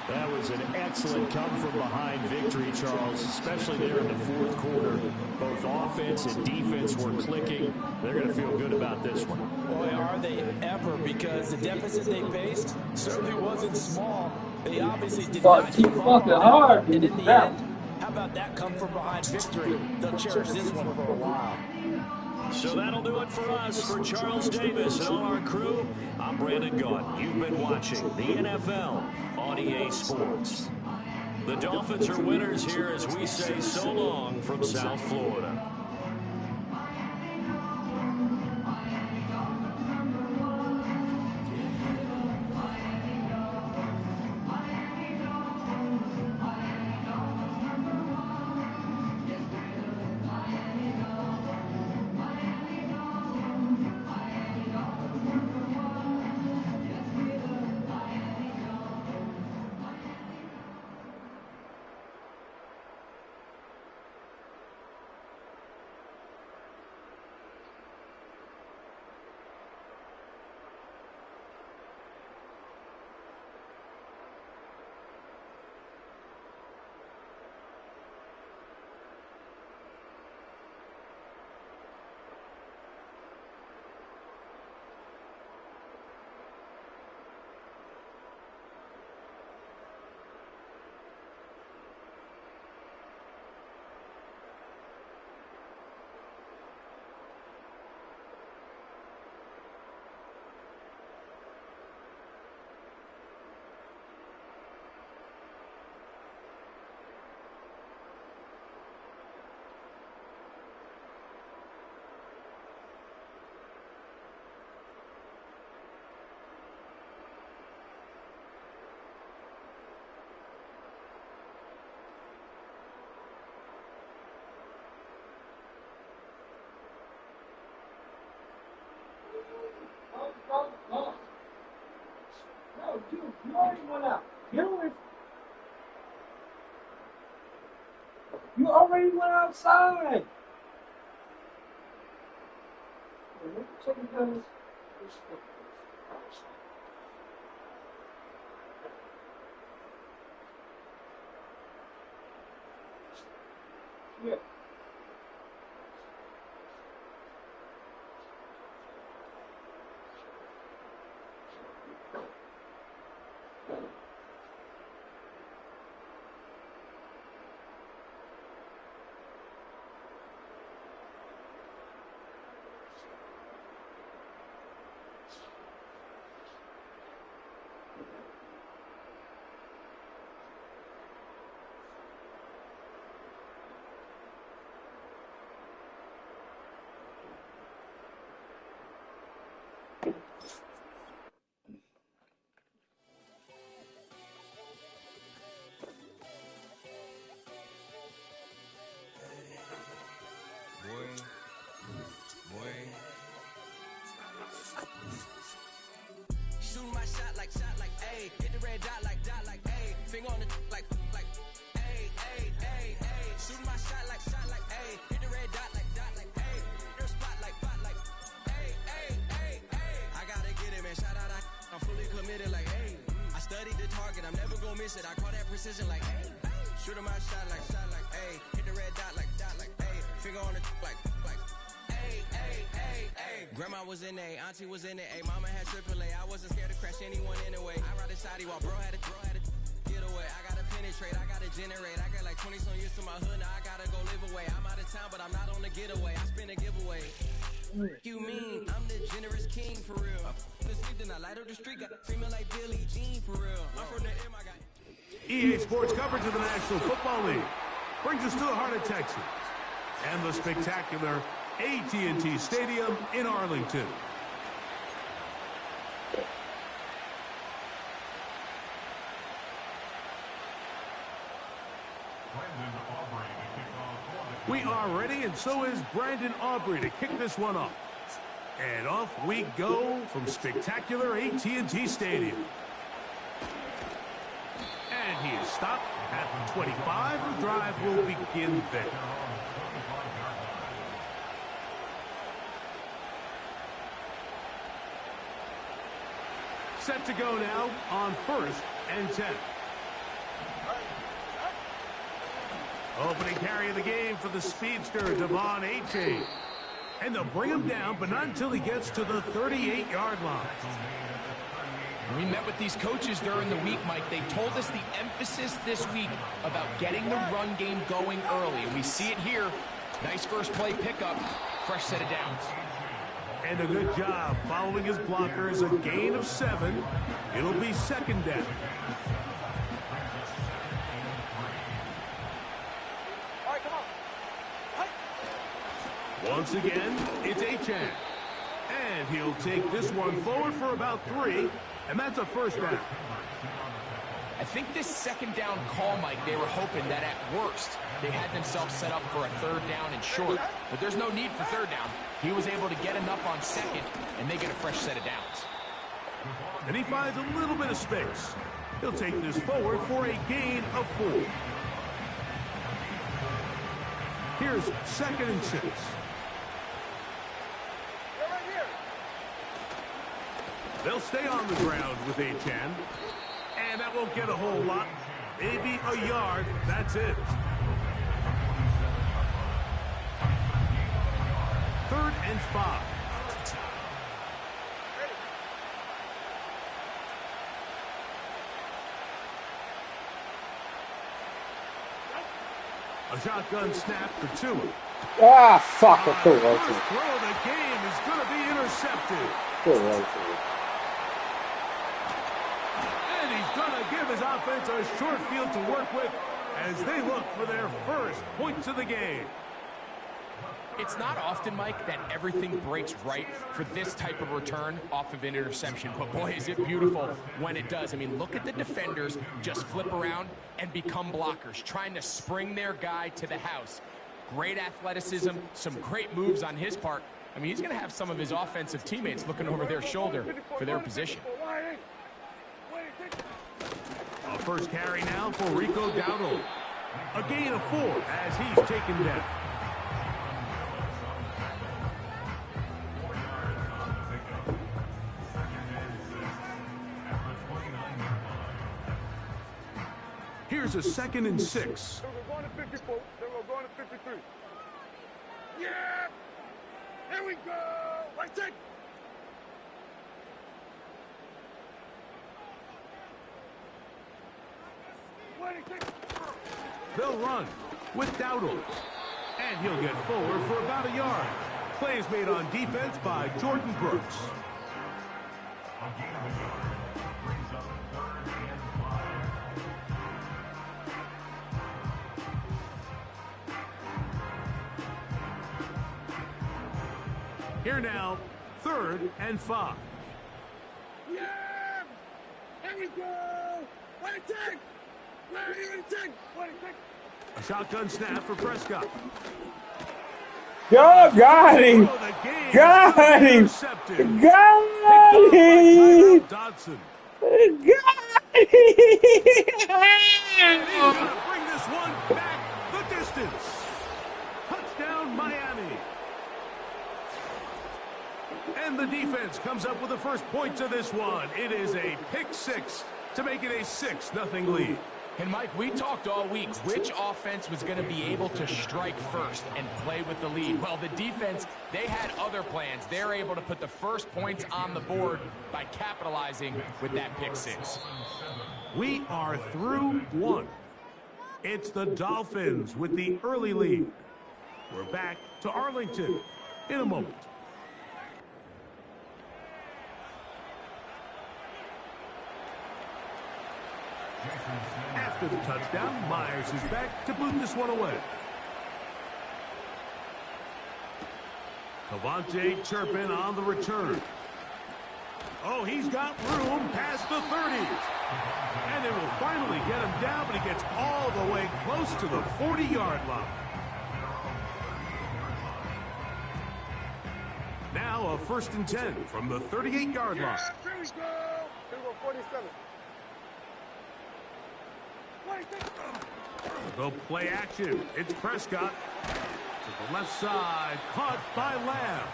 That was an excellent come-from-behind victory, Charles, especially there in the 4th quarter. Both offense and defense were clicking. They're going to feel good about this one. Boy, are they ever, because the deficit they faced certainly wasn't small. They obviously did Fought not too give up fucking on it. hard. And in the end, how about that come-from-behind victory? They'll cherish this one for a while. So that'll do it for us. For Charles Davis and all our crew, I'm Brandon Gaudin. You've been watching the NFL on EA Sports. The Dolphins are winners here as we say so long from South Florida. already went out. You already went outside. Yeah. Shoot my shot like, ayy. Hit the red dot like, ayy. Finger on the like, ayy, ayy, ayy, ayy. Shoot my shot like, ayy. Hit the red dot like, ayy. Your spot like, ayy, ayy, ayy, ayy. I gotta get it, man. Shout out, I'm fully committed like, ayy. I studied the target, I'm never gonna miss it. I call that precision like, ayy. Shoot my shot like, ayy. Hit the red dot like, ayy. Finger on the like, ayy, ayy, ayy, ayy. Grandma was in A, auntie was in it, ayy. Mama had AAA, I wasn't scared to crash anyone anyway. I ride a shotty while bro had to get away. I gotta penetrate, I gotta generate. I got like 20 some years to my hood, now I gotta go live away. I'm out of town, but I'm not on the getaway. I spin a giveaway. You mean I'm the generous king for real? The sleep, then I light up the street, got female like Billie Jean for real. I'm from the M, I got EA Sports coverage of the National Football League brings us to the heart of Texas and the spectacular AT&T Stadium in Arlington. We are ready, and so is Brandon Aubrey to kick this one off. And off we go from spectacular AT&T Stadium. And he is stopped at the 25. The drive will begin there. Set to go now on 1st and 10. Opening carry of the game for the speedster, Devon Achane. And they'll bring him down, but not until he gets to the 38-yard line. We met with these coaches during the week, Mike. They told us the emphasis this week about getting the run game going early. And we see it here. Nice first play pickup. Fresh set of downs. And a good job following his blockers. A gain of 7. It'll be 2nd down. Once again, it's Achane. And he'll take this one forward for about 3, and that's a 1st down. I think this 2nd down call, Mike, they were hoping that at worst they had themselves set up for a 3rd down and short. But there's no need for 3rd down. He was able to get enough on 2nd, and they get a fresh set of downs. And he finds a little bit of space. He'll take this forward for a gain of 4. Here's 2nd and 6. They'll stay on the ground with Achane. And that won't get a whole lot. Maybe a yard. That's it. 3rd and 5. A shotgun snap for Tua. Ah, fuck. I The first throw of the game is going to be intercepted. And he's going to give his offense a short field to work with as they look for their first points of the game. It's not often, Mike, that everything breaks right for this type of return off of an interception. But boy, is it beautiful when it does. I mean, look at the defenders just flip around and become blockers, trying to spring their guy to the house. Great athleticism, some great moves on his part. I mean, he's going to have some of his offensive teammates looking over their shoulder for their position. First carry now for Rico Dowdle. A gain of 4 as he's taken down. Here's a 2nd and 6. We're going to 54. Then we're going to 53. Yeah! Here we go! Right take! They'll run with Dowdle. And he'll get forward for about a yard. Play is made on defense by Jordan Brooks. Here now, 3rd and 5. Yeah! Here we go! Right take! A shotgun snap for Prescott. Yo, got him! Got him! Got him! Dodson. Got him! He's gonna bring this one back the distance. Touchdown, Miami. And the defense comes up with the first points of this one. It is a pick 6 to make it a 6-0 lead. And Mike, we talked all week which offense was going to be able to strike first and play with the lead. Well, the defense, they had other plans. They're able to put the first points on the board by capitalizing with that pick 6. We are through 1. It's the Dolphins with the early lead. We're back to Arlington in a moment. After the touchdown, Myers is back to boot this one away. Cavante Turpin on the return. Oh, he's got room past the 30s. And they will finally get him down, but he gets all the way close to the 40-yard line. Now a 1st and 10 from the 38-yard line. Here we go! Here we go, 47. The play action. It's Prescott. To the left side. Caught by Lamb.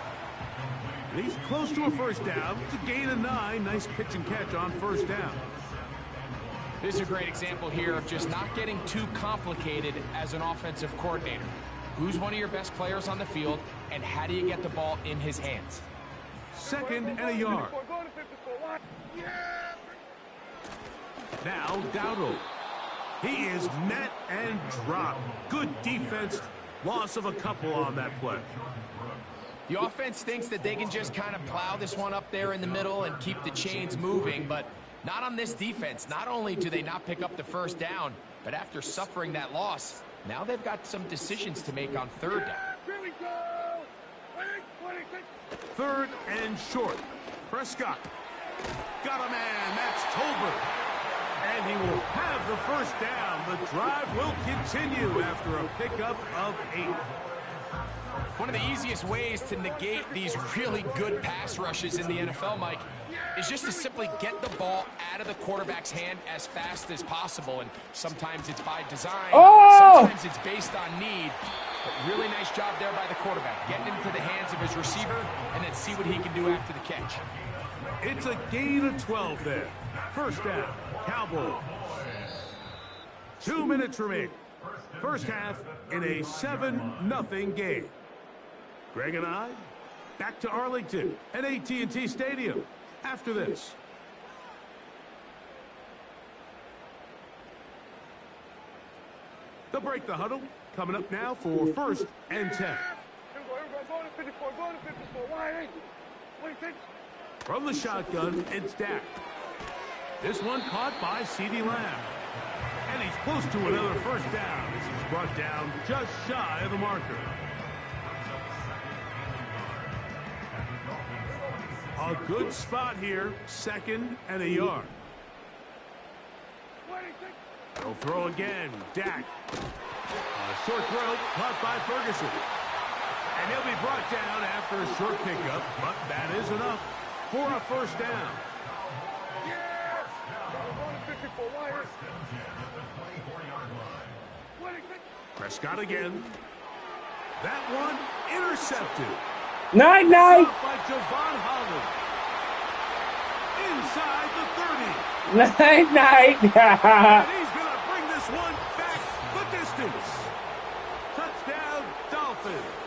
He's close to a first down. It's a gain of 9. Nice pitch and catch on first down. This is a great example here of just not getting too complicated as an offensive coordinator. Who's one of your best players on the field, and how do you get the ball in his hands? 2nd and a yard. Now Dowdle. He is met and dropped. Good defense. Loss of a couple on that play. The offense thinks that they can just kind of plow this one up there in the middle and keep the chains moving, but not on this defense. Not only do they not pick up the first down, but after suffering that loss, now they've got some decisions to make on 3rd down. Here we go! 3rd and short. Prescott. Got a man. That's Tolbert. And he will have the first down. The drive will continue after a pickup of 8. One of the easiest ways to negate these really good pass rushes in the NFL, Mike, is just to simply get the ball out of the quarterback's hand as fast as possible. And sometimes it's by design, sometimes it's based on need. But really nice job there by the quarterback, getting into the hands of his receiver and then see what he can do after the catch. It's a gain of 12 there. First down, Cowboys. 2 minutes remaining. First half in a 7-0 game. Greg and I back to Arlington at AT&T Stadium after this. They'll break the huddle. Coming up now for 1st and 10. Here we go, going to 54, going to 54. Wide angle. What do you think? From the shotgun, it's Dak. This one caught by CeeDee Lamb. And he's close to another first down. This is brought down just shy of the marker. A good spot here, 2nd and a yard. They'll throw again, Dak. A short throw caught by Ferguson. And he'll be brought down after a short pickup, but that is enough for a first down. Prescott again. That one intercepted. Night. By Javon Holland. Inside the 30. Night. And he's going to bring this one back the distance. Touchdown, Dolphins.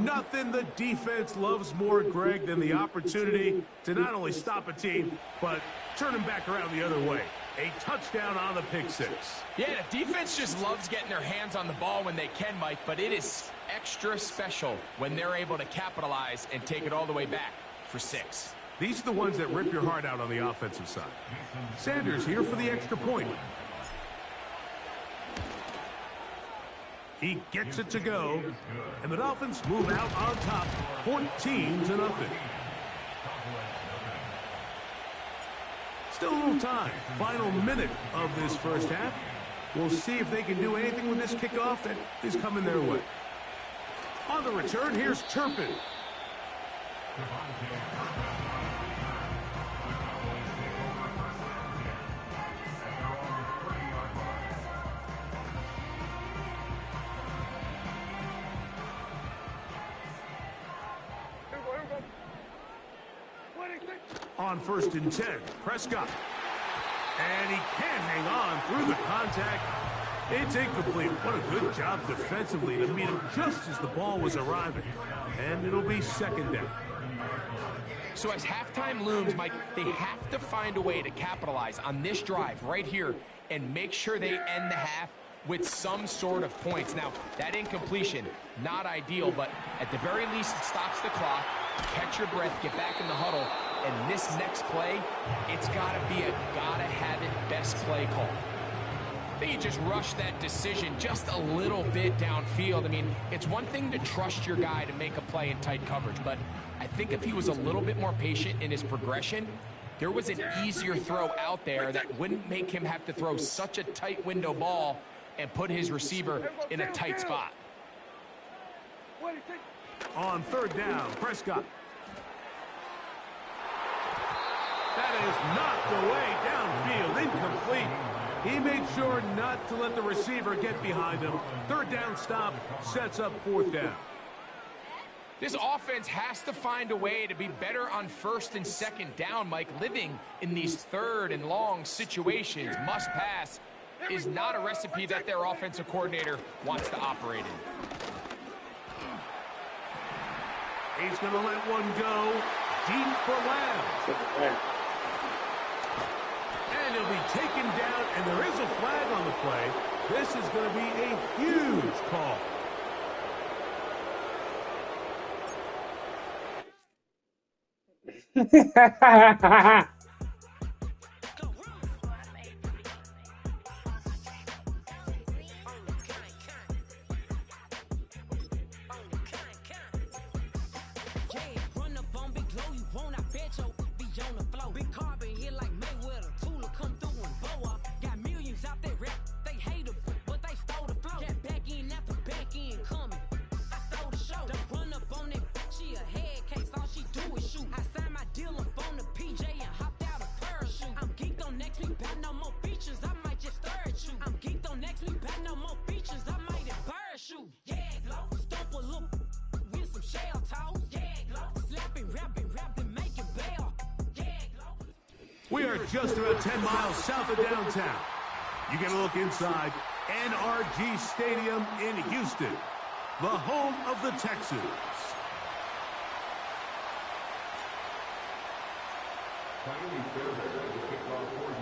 Nothing the defense loves more, Greg, than the opportunity to not only stop a team, but turn them back around the other way. A touchdown on the pick six. Yeah, the defense just loves getting their hands on the ball when they can, Mike, but it is extra special when they're able to capitalize and take it all the way back for 6. These are the ones that rip your heart out on the offensive side. Sanders here for the extra point. He gets it to go, and the Dolphins move out on top, 14-0. Still a little time. Final minute of this first half. We'll see if they can do anything with this kickoff that is coming their way. On the return, here's Turpin. On 1st and 10, Prescott. And he can't hang on through the contact. It's incomplete. What a good job defensively to meet him just as the ball was arriving. And it'll be 2nd down. So as halftime looms, Mike, they have to find a way to capitalize on this drive right here and make sure they end the half with some sort of points. Now, that incompletion, not ideal, but at the very least, it stops the clock. Catch your breath, get back in the huddle, and this next play, it's got to be a gotta-have-it best play call. I think you just rushed that decision just a little bit downfield. I mean, it's one thing to trust your guy to make a play in tight coverage, but I think if he was a little bit more patient in his progression, there was an easier throw out there that wouldn't make him have to throw such a tight window ball and put his receiver in a tight spot. On 3rd down, Prescott. That is knocked away downfield, incomplete. He made sure not to let the receiver get behind him. 3rd down stop sets up 4th down. This offense has to find a way to be better on 1st and 2nd down, Mike. Living in these 3rd and long situations, must pass, is not a recipe that their offensive coordinator wants to operate in. He's going to let one go deep for Lamb. And he'll be taken down, and there is a flag on the play. This is going to be a huge call. We are just about 10 miles south of downtown. You get a look inside NRG Stadium in Houston, the home of the Texans.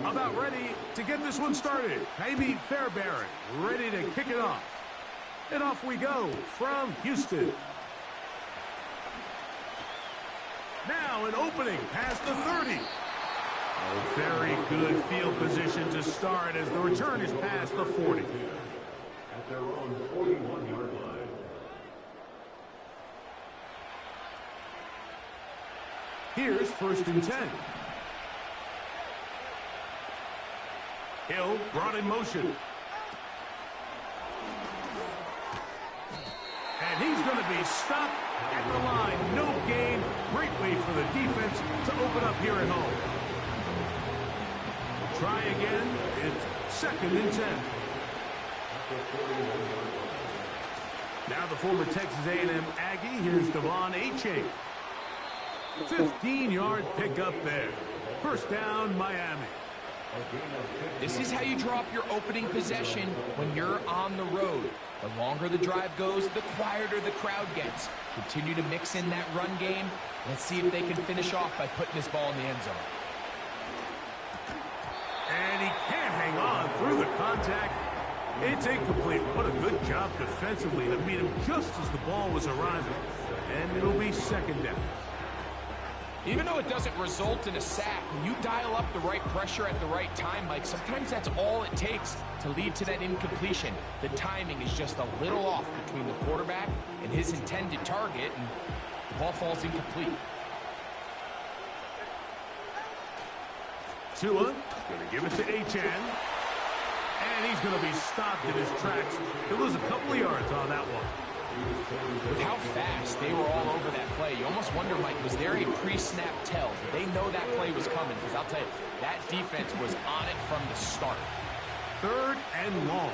About ready to get this one started. Amy Fairbairn ready to kick it off. And off we go from Houston. Now an opening past the 30. Oh, very good field position to start as the return is past the 40. At their own 41-yard line. Here's 1st and 10. Hill brought in motion. And he's going to be stopped at the line. No gain. Great way for the defense to open up here at home. try again. It's 2nd and 10. Now the former Texas A&M Aggie. Here's Devon Achane. 15-yard pickup there. First down, Miami. This is how you draw up your opening possession when you're on the road. The longer the drive goes, the quieter the crowd gets. Continue to mix in that run game. Let's see if they can finish off by putting this ball in the end zone. And he can't hang on through the contact. It's incomplete. What a good job defensively to meet him just as the ball was arriving. And it'll be 2nd down. Even though it doesn't result in a sack, when you dial up the right pressure at the right time, Mike, sometimes that's all it takes to lead to that incompletion. The timing is just a little off between the quarterback and his intended target, and the ball falls incomplete. Tua going to give it to Achane. And he's going to be stopped in his tracks. He'll lose a couple of yards on that one. With how fast they were all over that play, you almost wonder, Mike, was there a pre-snap tell? Did they know that play was coming? Because I'll tell you, that defense was on it from the start. 3rd and long.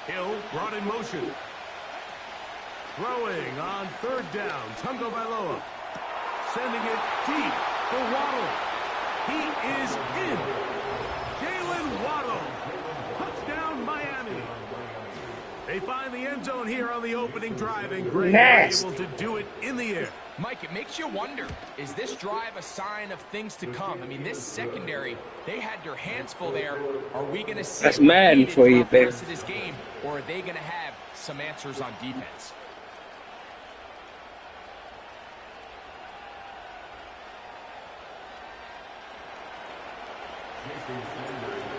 Hill brought in motion. Throwing on 3rd down. Tungo Bailoa. Sending it deep for Waddle. He is in. Jalen Waddle. Touchdown, Miami. They find the end zone here on the opening drive, and Gray is able to do it in the air. Mike, it makes you wonder, is this drive a sign of things to come? I mean, this secondary, they had their hands full there. Are we going to see that's Madden for you, the baby. rest of this game, or are they going to have some answers on defense?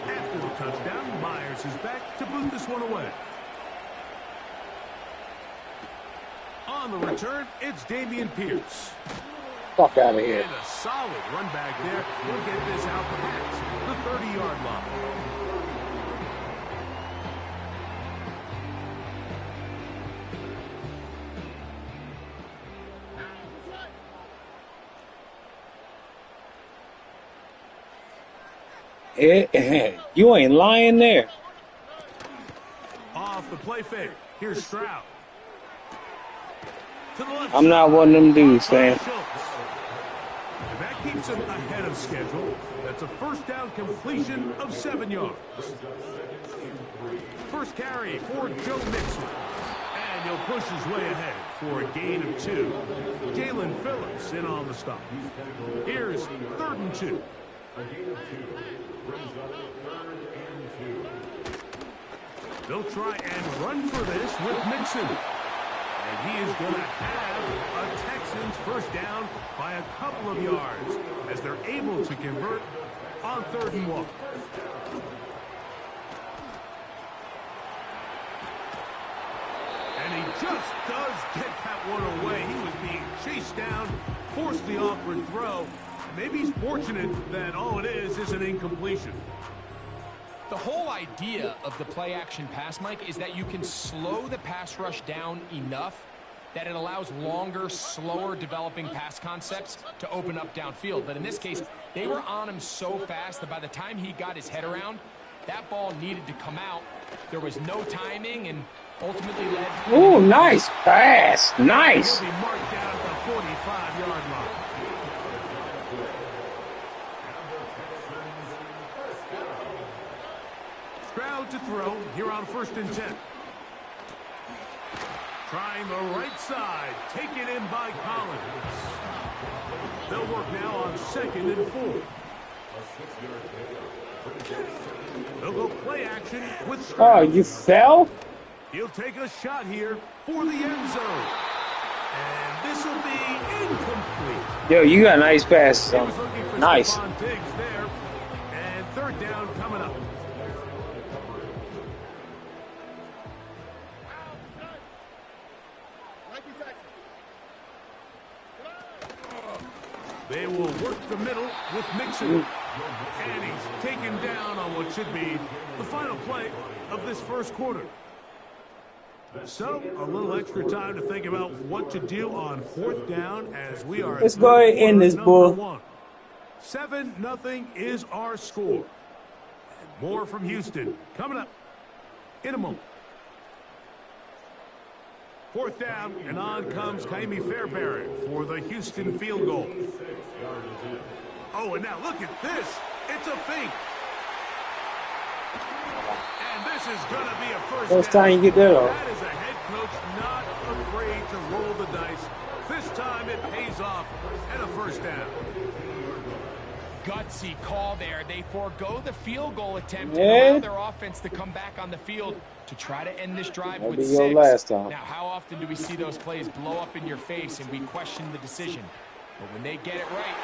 After the touchdown, Myers is back to boot this one away. On the return, it's Damian Pierce. Fuck out of here. And a solid run back there. He'll get this out past the 30-yard line. You ain't lying there. Off the play fake. Here's Stroud. To the left. I'm not one of them dudes, man. And that keeps him ahead of schedule. That's a first down completion of 7 yards. First carry for Joe Mixon. And he'll push his way ahead for a gain of 2. Jalen Phillips in on the stop. Here's 3rd and 2. They'll try and run for this with Mixon. And he is going to have a Texans first down by a couple of yards as they're able to convert on 3rd and 1. And he just does get that one away. He was being chased down, forced the awkward throw. Maybe he's fortunate that all it is an incompletion. The whole idea of the play-action pass, Mike, is that you can slow the pass rush down enough that it allows longer, slower developing pass concepts to open up downfield. But in this case, they were on him so fast that by the time he got his head around, that ball needed to come out. There was no timing and ultimately led... Ooh, nice pass. Nice. He'll be marked down at the 45-yard line. Stroud to throw here on 1st and 10. Trying the right side. Taken in by Collins. They'll work now on 2nd and 4. They'll go play action with Stroud. Oh, you fell? He'll take a shot here for the end zone. And this will be incomplete. Yo, you got nice passes. Nice. Diggs there. And 3rd down coming up. They will work the middle with Mixon. And he's taken down on what should be the final play of this first quarter. So, a little extra time to think about what to do on 4th down as we are... Let's go ahead and end this, bull. 7-0 is our score. And more from Houston coming up in a moment. Fourth down, and on comes Kaimi Fairbairn for the Houston field goal. Oh, and now look at this. It's a fake. And this is going to be a first time you get that off. That is a head coach not afraid to roll the dice. This time it pays off and a first down. Gutsy call there. They forego the field goal attempt Yeah. and allow their offense to come back on the field to try to end this drive That'll with be your 6. last time. Now, how often do we see those plays blow up in your face and we question the decision? But when they get it right,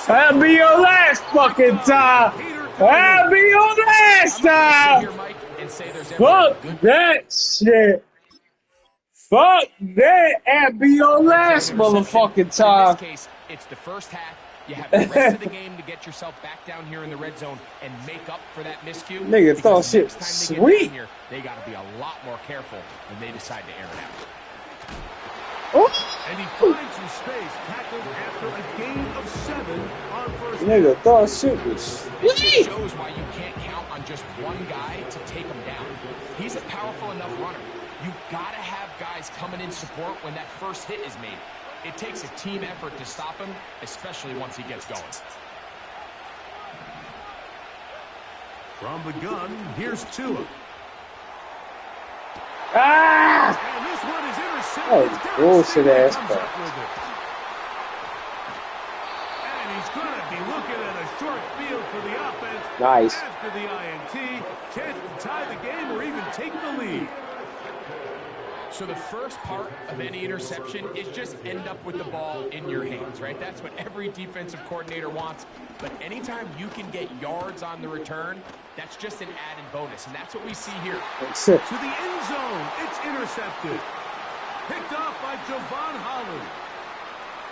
that'll be your last fucking time. That'll be your last time. Fuck that shit. Fuck that. That'll be your last motherfucking time. in this case, it's the first half. You have the rest of the game to get yourself back down here in the red zone and make up for that miscue. Nigga thought shit next time they sweet. get down here, they got to be a lot more careful when they decide to air it out. Oh. And he finds some space, tackled after a gain of 7 on first. Nigga thought shit was This sweet. just shows why you can't count on just one guy to take him down. He's a powerful enough runner. You got to have guys coming in support when that first hit is made. It takes a team effort to stop him, especially once he gets going. From the gun, here's Tua. Ah! And this one is intercepted. That was bullshit ass Comes up with it. And he's going to be looking at a short field for the offense. Nice. After the INT, chance to tie the game or even take the lead. So the first part of any interception is just end up with the ball in your hands, right? That's what every defensive coordinator wants. But anytime you can get yards on the return, that's just an added bonus. And that's what we see here. That's it. To the end zone, it's intercepted. Picked off by Javon Holland.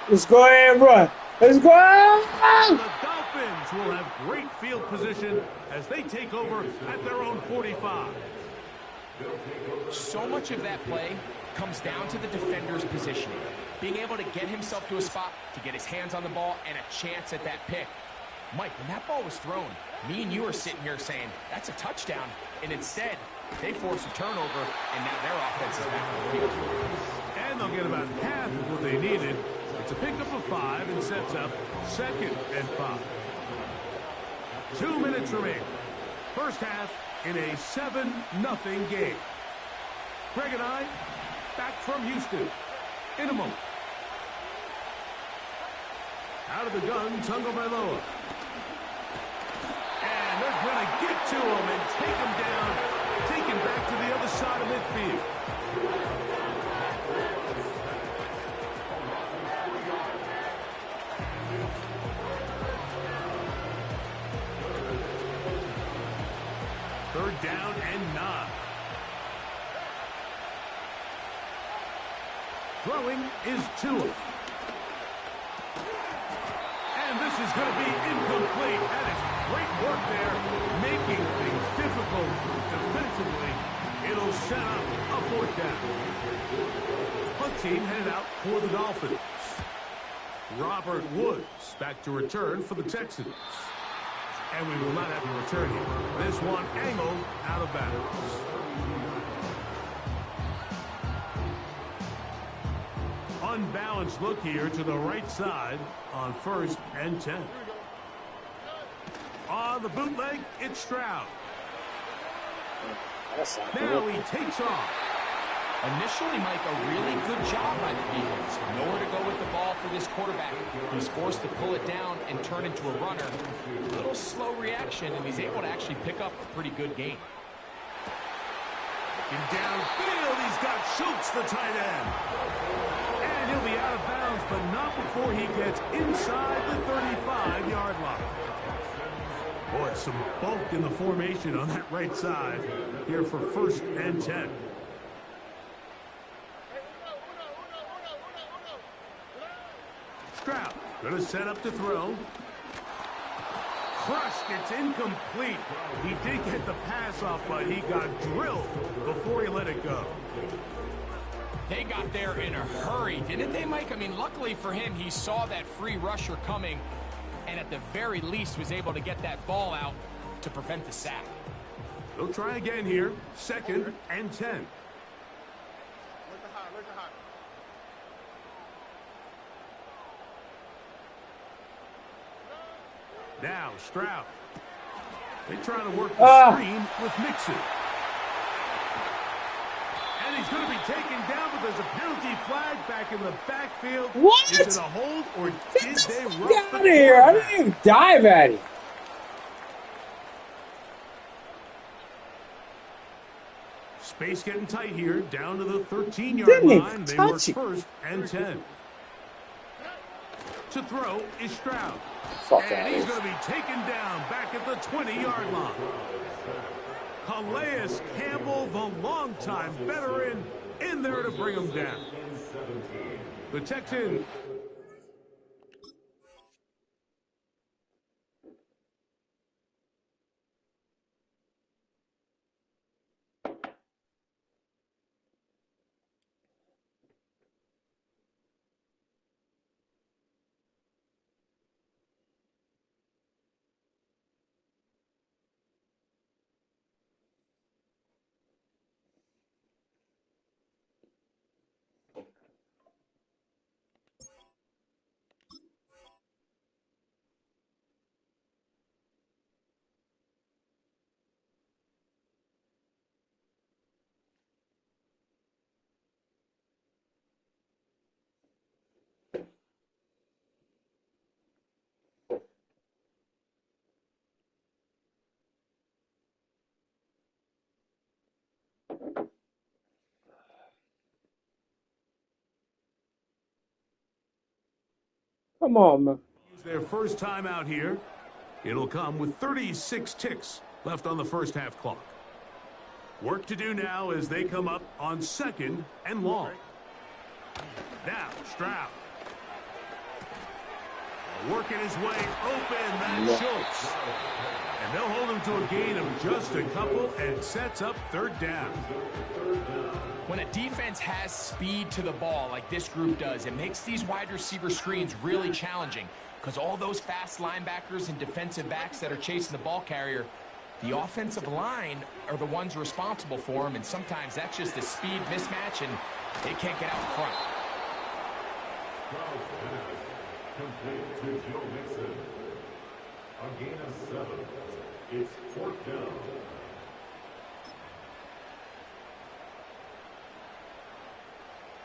Let's go ahead and run. Let's go. The Dolphins will have great field position as they take over at their own 45. So much of that play comes down to the defender's positioning. Being able to get himself to a spot, to get his hands on the ball, and a chance at that pick. Mike, when that ball was thrown, me and you were sitting here saying, that's a touchdown. And instead, they force a turnover, and now their offense is back on the field. And they'll get about half of what they needed. It's a pickup of 5 and sets up 2nd and 5. 2 minutes remaining. First half in a 7-0 game. Greg and I back from Houston in a moment. Out of the gun, Tagovailoa. And they're going to get to him and take him down. Take him back to the other side of midfield. Third down and 9. Throwing is Tua. And this is going to be incomplete. That is great work there, making things difficult defensively. It'll set up a 4th down. Punt team headed out for the Dolphins. Robert Woods back to return for the Texans. And we will not have a return here. This one angled out of bounds. Unbalanced look here to the right side on 1st and 10. On the bootleg, it's Stroud. Now he takes off. Initially, Mike, a really good job by the defense. Nowhere to go with the ball for this quarterback. He's forced to pull it down and turn into a runner. A little slow reaction, and he's able to actually pick up a pretty good gain. And downfield, he's got Schultz, the tight end. And he'll be out of bounds, but not before he gets inside the 35-yard line. Boy, some bulk in the formation on that right side here for 1st and 10. Stroud going to set up to throw. Crushed, it's incomplete. He did get the pass off, but he got drilled before he let it go. They got there in a hurry, didn't they, Mike? I mean, luckily for him, he saw that free rusher coming and at the very least was able to get that ball out to prevent the sack. They'll try again here. 2nd and 10. Now Stroud. They try to work the screen with Mixon. And he's going to be taken down, but there's a penalty flag back in the backfield. What? Is it a hold, or did they rough Get out the of here. I quarterback? didn't even dive at him. Space getting tight here, down to the 13-yard Didn't even line. They touch work it. 1st and 10. To throw is Stroud. Fuck And out he's of going to be taken down back at the 20-yard line. Calais Campbell, the longtime veteran, in there to bring him down. The Texans. Come on, man. Their first time out here. It'll come with 36 ticks left on the first half clock. Work to do now as they come up on 2nd and long. Now, Stroud. Working his way open, that's Schultz. And they'll hold him to a gain of just a couple and sets up 3rd down. When a defense has speed to the ball like this group does, it makes these wide receiver screens really challenging because all those fast linebackers and defensive backs that are chasing the ball carrier, the offensive line are the ones responsible for them, and sometimes that's just a speed mismatch, and they can't get out in front. Complete to Joe Mixon. A gain of 7. It's 4th down.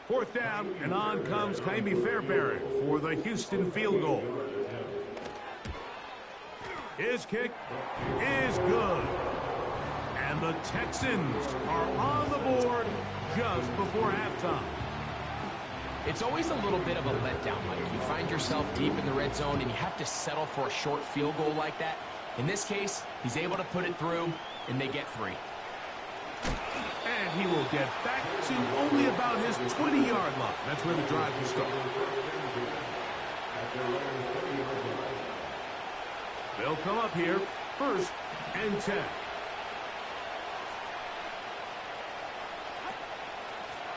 Fourth down, and on comes Jaime Fairbairn for the Houston field goal. His kick is good. And the Texans are on the board just before halftime. It's always a little bit of a letdown, Mike. You find yourself deep in the red zone, and you have to settle for a short field goal like that. In this case, he's able to put it through, and they get 3. And he will get back to only about his 20-yard line. That's where the drive will start. They'll come up here, 1st and 10.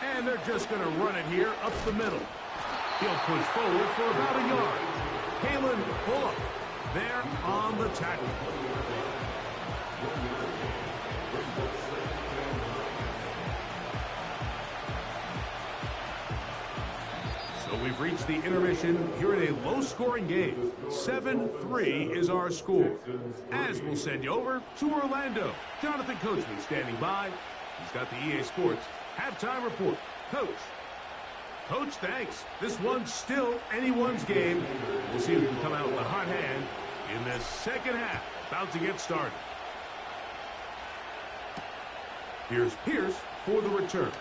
And they're just going to run it here up the middle. He'll push forward for about a yard. Kalen Bullock there on the tackle. So we've reached the intermission here in a low-scoring game. 7-3 is our score. As we'll send you over to Orlando. Jonathan Coachman standing by. He's got the EA Sports halftime report. Coach, thanks. This one's still anyone's game. We'll see who can come out with a hot hand in this second half. About to get started. Here's Pierce for the return.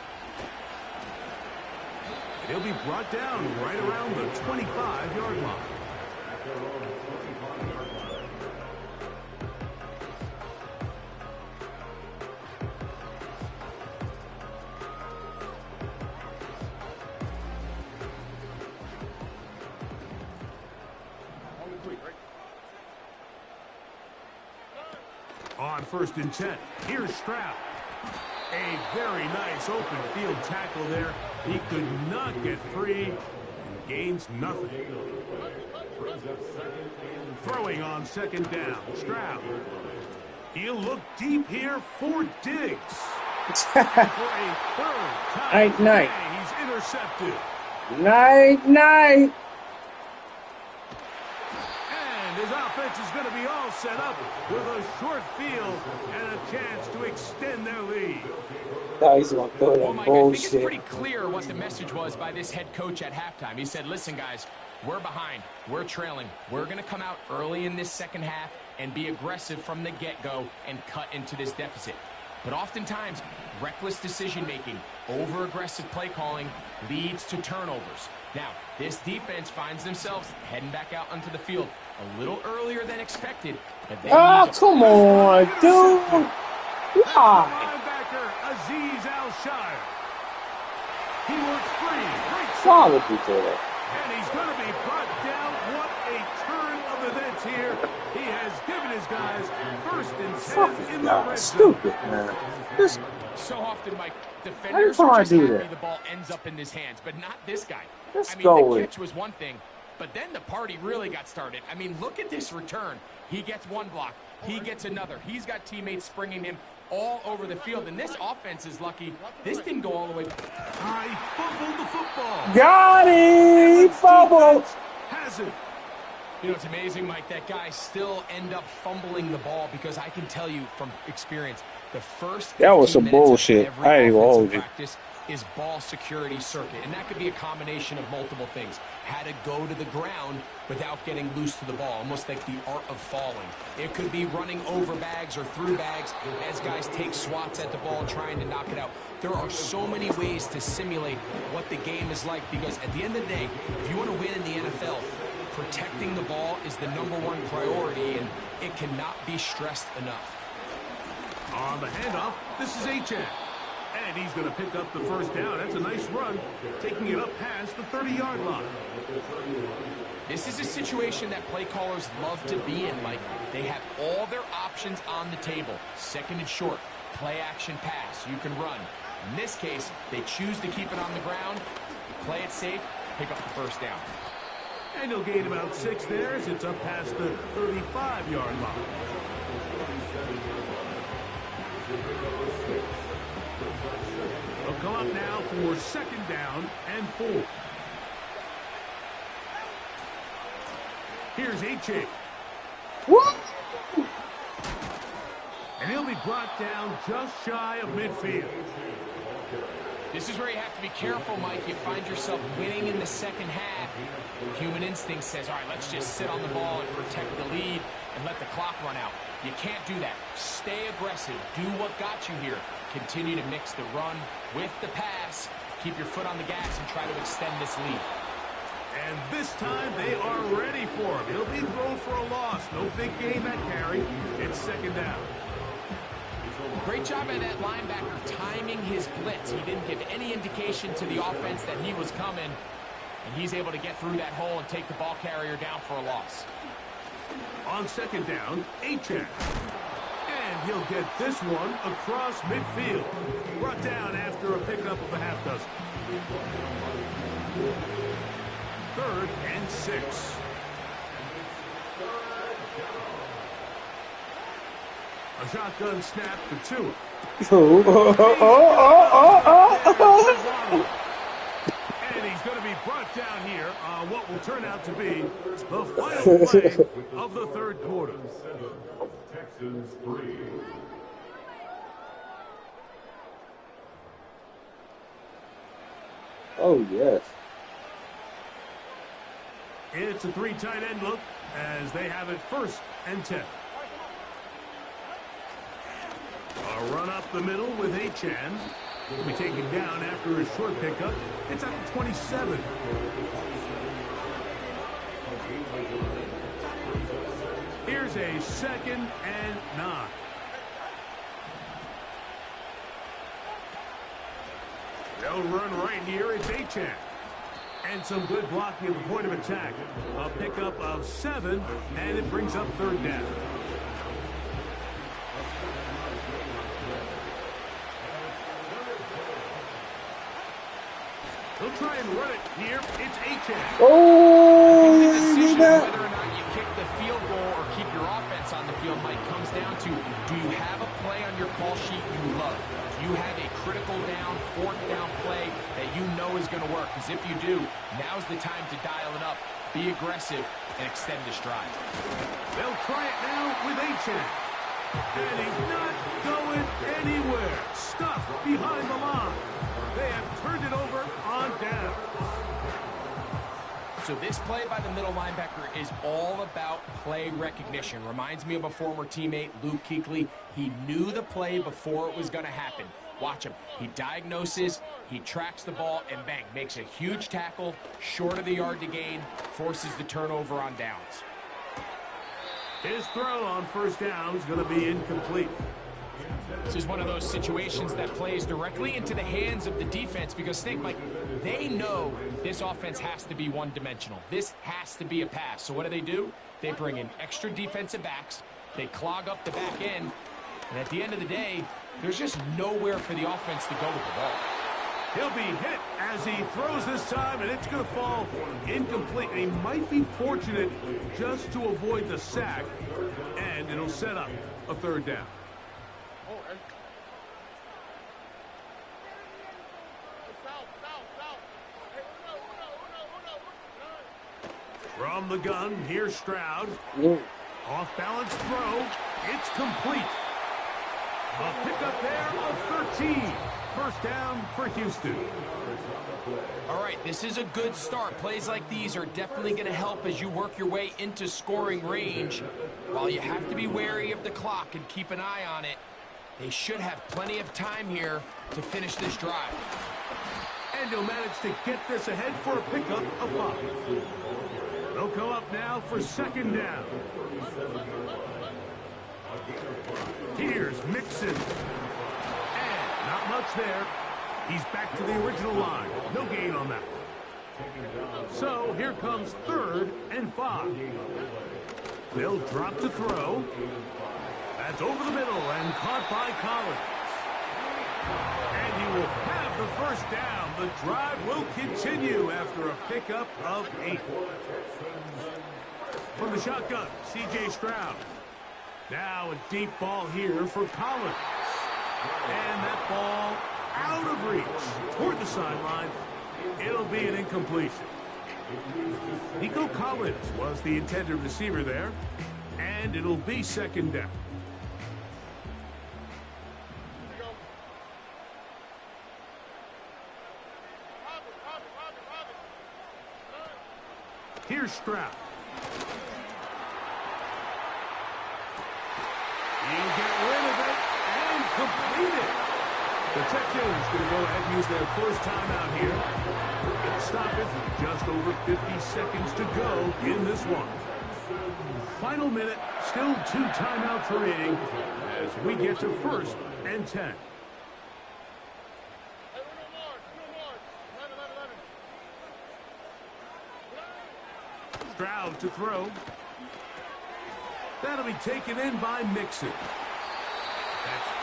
And he'll be brought down right around the 25-yard line. On 1st and 10, here's Stroud. A very nice open field tackle there. He could not get free and gains nothing. Throwing on second down, Stroud. He'll look deep here for Diggs. And for a third time today, he's intercepted. Night. And his offense is going to be all set up with a short field and a chance to extend their lead. He's going to throw that Mike, bullshit. I think it's pretty clear what the message was by this head coach at halftime. He said, listen, guys, we're behind. We're trailing. We're going to come out early in this second half and be aggressive from the get-go and cut into this deficit. But oftentimes, reckless decision-making, over-aggressive play calling leads to turnovers. Now, this defense finds themselves heading back out onto the field a little earlier than expected. But they come on, dude. Why? Linebacker Azeez Al-Shire. He works free. Why would you do that? And he's going to be brought down. What a turn of events here. He has given his guys first and 10 in the red zone. Stupid, man. So often, Mike, defenders are just happy the ball ends up in his hands, but not this guy. The catch was one thing, but then the party really got started. I mean, look at this return. He gets one block. He gets another. He's got teammates springing him all over the field, and this offense is lucky. This didn't go all the way. I fumbled the football. Got it! Fumble! Has it. You know, it's amazing, Mike, that guys still end up fumbling the ball because I can tell you from experience, the first that was some bullshit. I ain't gonna hold you. Is ball security circuit, and that could be a combination of multiple things. How to go to the ground without getting loose to the ball, almost like the art of falling. It could be running over bags or through bags as guys take swats at the ball trying to knock it out. There are so many ways to simulate what the game is like because at the end of the day, if you want to win in the NFL, protecting the ball is the #1 priority, and it cannot be stressed enough. On the handoff, this is Achane. And he's going to pick up the first down. That's a nice run, taking it up past the 30-yard line. This is a situation that play callers love to be in, Mike. They have all their options on the table. Second and short, play action pass. You can run. In this case, they choose to keep it on the ground, play it safe, pick up the first down. And he'll gain about 6 there as it's up past the 35-yard line. They'll come up now for second down and 4. Here's Achane. And he'll be brought down just shy of midfield. This is where you have to be careful, Mike. You find yourself winning in the second half. Human instinct says, all right, let's just sit on the ball and protect the lead and let the clock run out. You can't do that. Stay aggressive. Do what got you here. Continue to mix the run with the pass. Keep your foot on the gas and try to extend this lead. And this time they are ready for him. He'll be thrown for a loss. No big gain that carry. It's second down. Great job by that linebacker timing his blitz. He didn't give any indication to the offense that he was coming. And he's able to get through that hole and take the ball carrier down for a loss. On second down, Achane. And he'll get this one across midfield. Brought down after a pickup of a half dozen. 3rd and 6. A shotgun snap for 2. And he's going to be brought down here on what will turn out to be the final play of the 3rd quarter. Texans 3. Oh, yes. It's a 3 tight end look as they have it 1st and 10. A run up the middle with Achane. Will be taken down after a short pickup. It's at the 27. Here's a 2nd and 9. They'll run right here. It's Achane. And some good blocking at the point of attack. A pickup of 7, and it brings up 3rd down. They'll try and run it here. It's A-Chan. Oh, the decision of whether or not you kick the field goal or keep your offense on the field, Mike, comes down to, do you have a play on your call sheet you love? Do you have a critical down, fourth down play that you know is going to work? Because if you do, now's the time to dial it up, be aggressive, and extend this drive. They'll try it now with A-Chan. And he's not going anywhere. Stuffed behind the line. They have turned it over on down. So this play by the middle linebacker is all about play recognition. Reminds me of a former teammate, Luke Kuechly. He knew the play before it was going to happen. Watch him. He diagnoses, he tracks the ball, and bang, makes a huge tackle, short of the yard to gain, forces the turnover on downs. His throw on first down is going to be incomplete. This is one of those situations that plays directly into the hands of the defense because, think, Mike, they know this offense has to be one-dimensional. This has to be a pass. So what do? They bring in extra defensive backs. They clog up the back end. And at the end of the day, there's just nowhere for the offense to go with the ball. He'll be hit as he throws this time, and it's going to fall incomplete. And he might be fortunate just to avoid the sack, and it'll set up a third down. From the gun, here's Stroud. Off-balance throw. It's complete. A pickup there of 13. First down for Houston. All right, this is a good start. Plays like these are definitely going to help as you work your way into scoring range. While you have to be wary of the clock and keep an eye on it, they should have plenty of time here to finish this drive. And he'll manage to get this ahead for a pickup of 5. They'll go up now for second down. Here's Mixon. And not much there. He's back to the original line. No gain on that one. So here comes 3rd and 5. They'll drop to throw. That's over the middle and caught by Collins. And he will have the first down. The drive will continue after a pickup of 8. From the shotgun, C.J. Stroud. Now a deep ball here for Collins. And that ball out of reach toward the sideline. It'll be an incompletion. Nico Collins was the intended receiver there. And it'll be second down. Here's Stroud. He'll get rid of it and complete it. The Texans going to go ahead and use their first timeout here. At stoppage with just over 50 seconds to go in this one. Final minute, still 2 timeouts remaining as we get to 1st and 10. Stroud to throw. That'll be taken in by Mixon.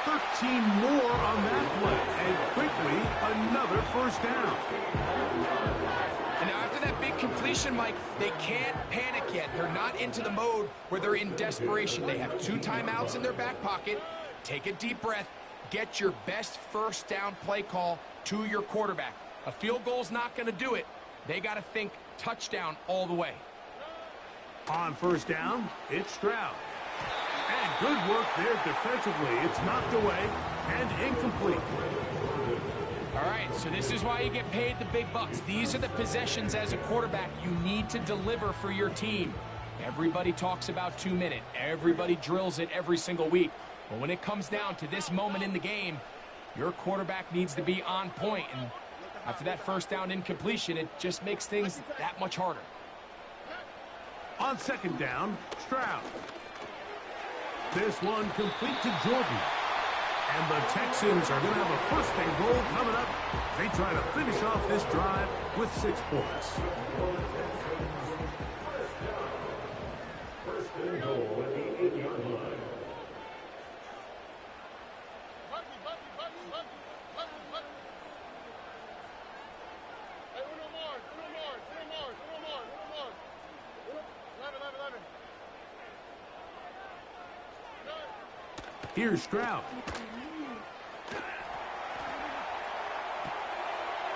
That's 13 more on that play. And quickly, another first down. And now after that big completion, Mike, they can't panic yet. They're not into the mode where they're in desperation. They have 2 timeouts in their back pocket. Take a deep breath. Get your best first down play call to your quarterback. A field goal's not going to do it. They got to think touchdown all the way. On first down, it's Stroud. And good work there defensively. It's knocked away and incomplete. All right, so this is why you get paid the big bucks. These are the possessions as a quarterback you need to deliver for your team. Everybody talks about 2-minute. Everybody drills it every single week. But when it comes down to this moment in the game, your quarterback needs to be on point. And after that first down incompletion, it just makes things that much harder. On second down, Stroud. This one complete to Jordan. And the Texans are going to have a 1st and goal coming up. They try to finish off this drive with 6 points. 1st and goal at the 8-yard line. Here's Stroud.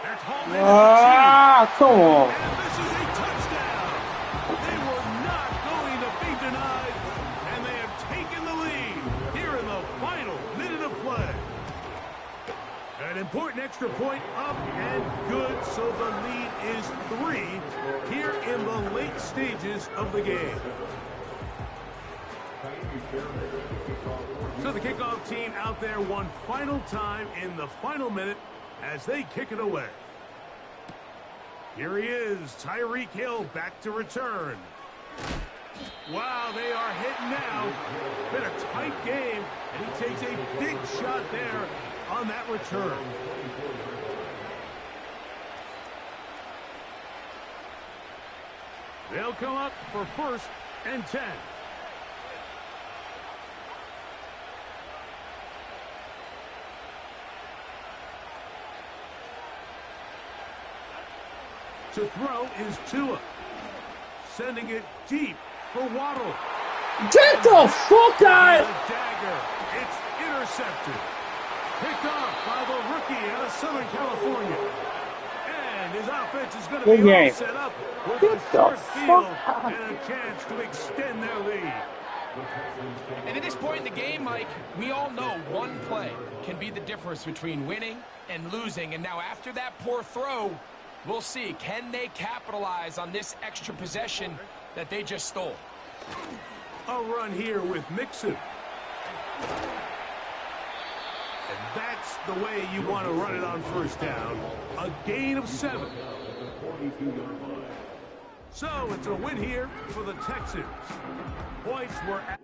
That's hauled in at the 2. Come on. And this is a touchdown. They were not going to be denied, and they have taken the lead here in the final minute of play. An important extra point up and good, so the lead is 3 here in the late stages of the game. So the kickoff team out there one final time in the final minute as they kick it away. Here he is, Tyreek Hill back to return. Wow, they are hitting now. Been a tight game, and he takes a big shot there on that return. They'll come up for 1st and 10. To throw is Tua. Sending it deep for Waddle. Get the fuck out! A dagger. It's intercepted. Picked off by the rookie out of Southern California. And his offense is going to be all set up with a short field and a chance to extend their lead. And at this point in the game, Mike, we all know one play can be the difference between winning and losing. And now after that poor throw, we'll see, can they capitalize on this extra possession that they just stole? A run here with Mixon. And that's the way you want to run it on 1st down. A gain of 7. So it's a win here for the Texans. Points were at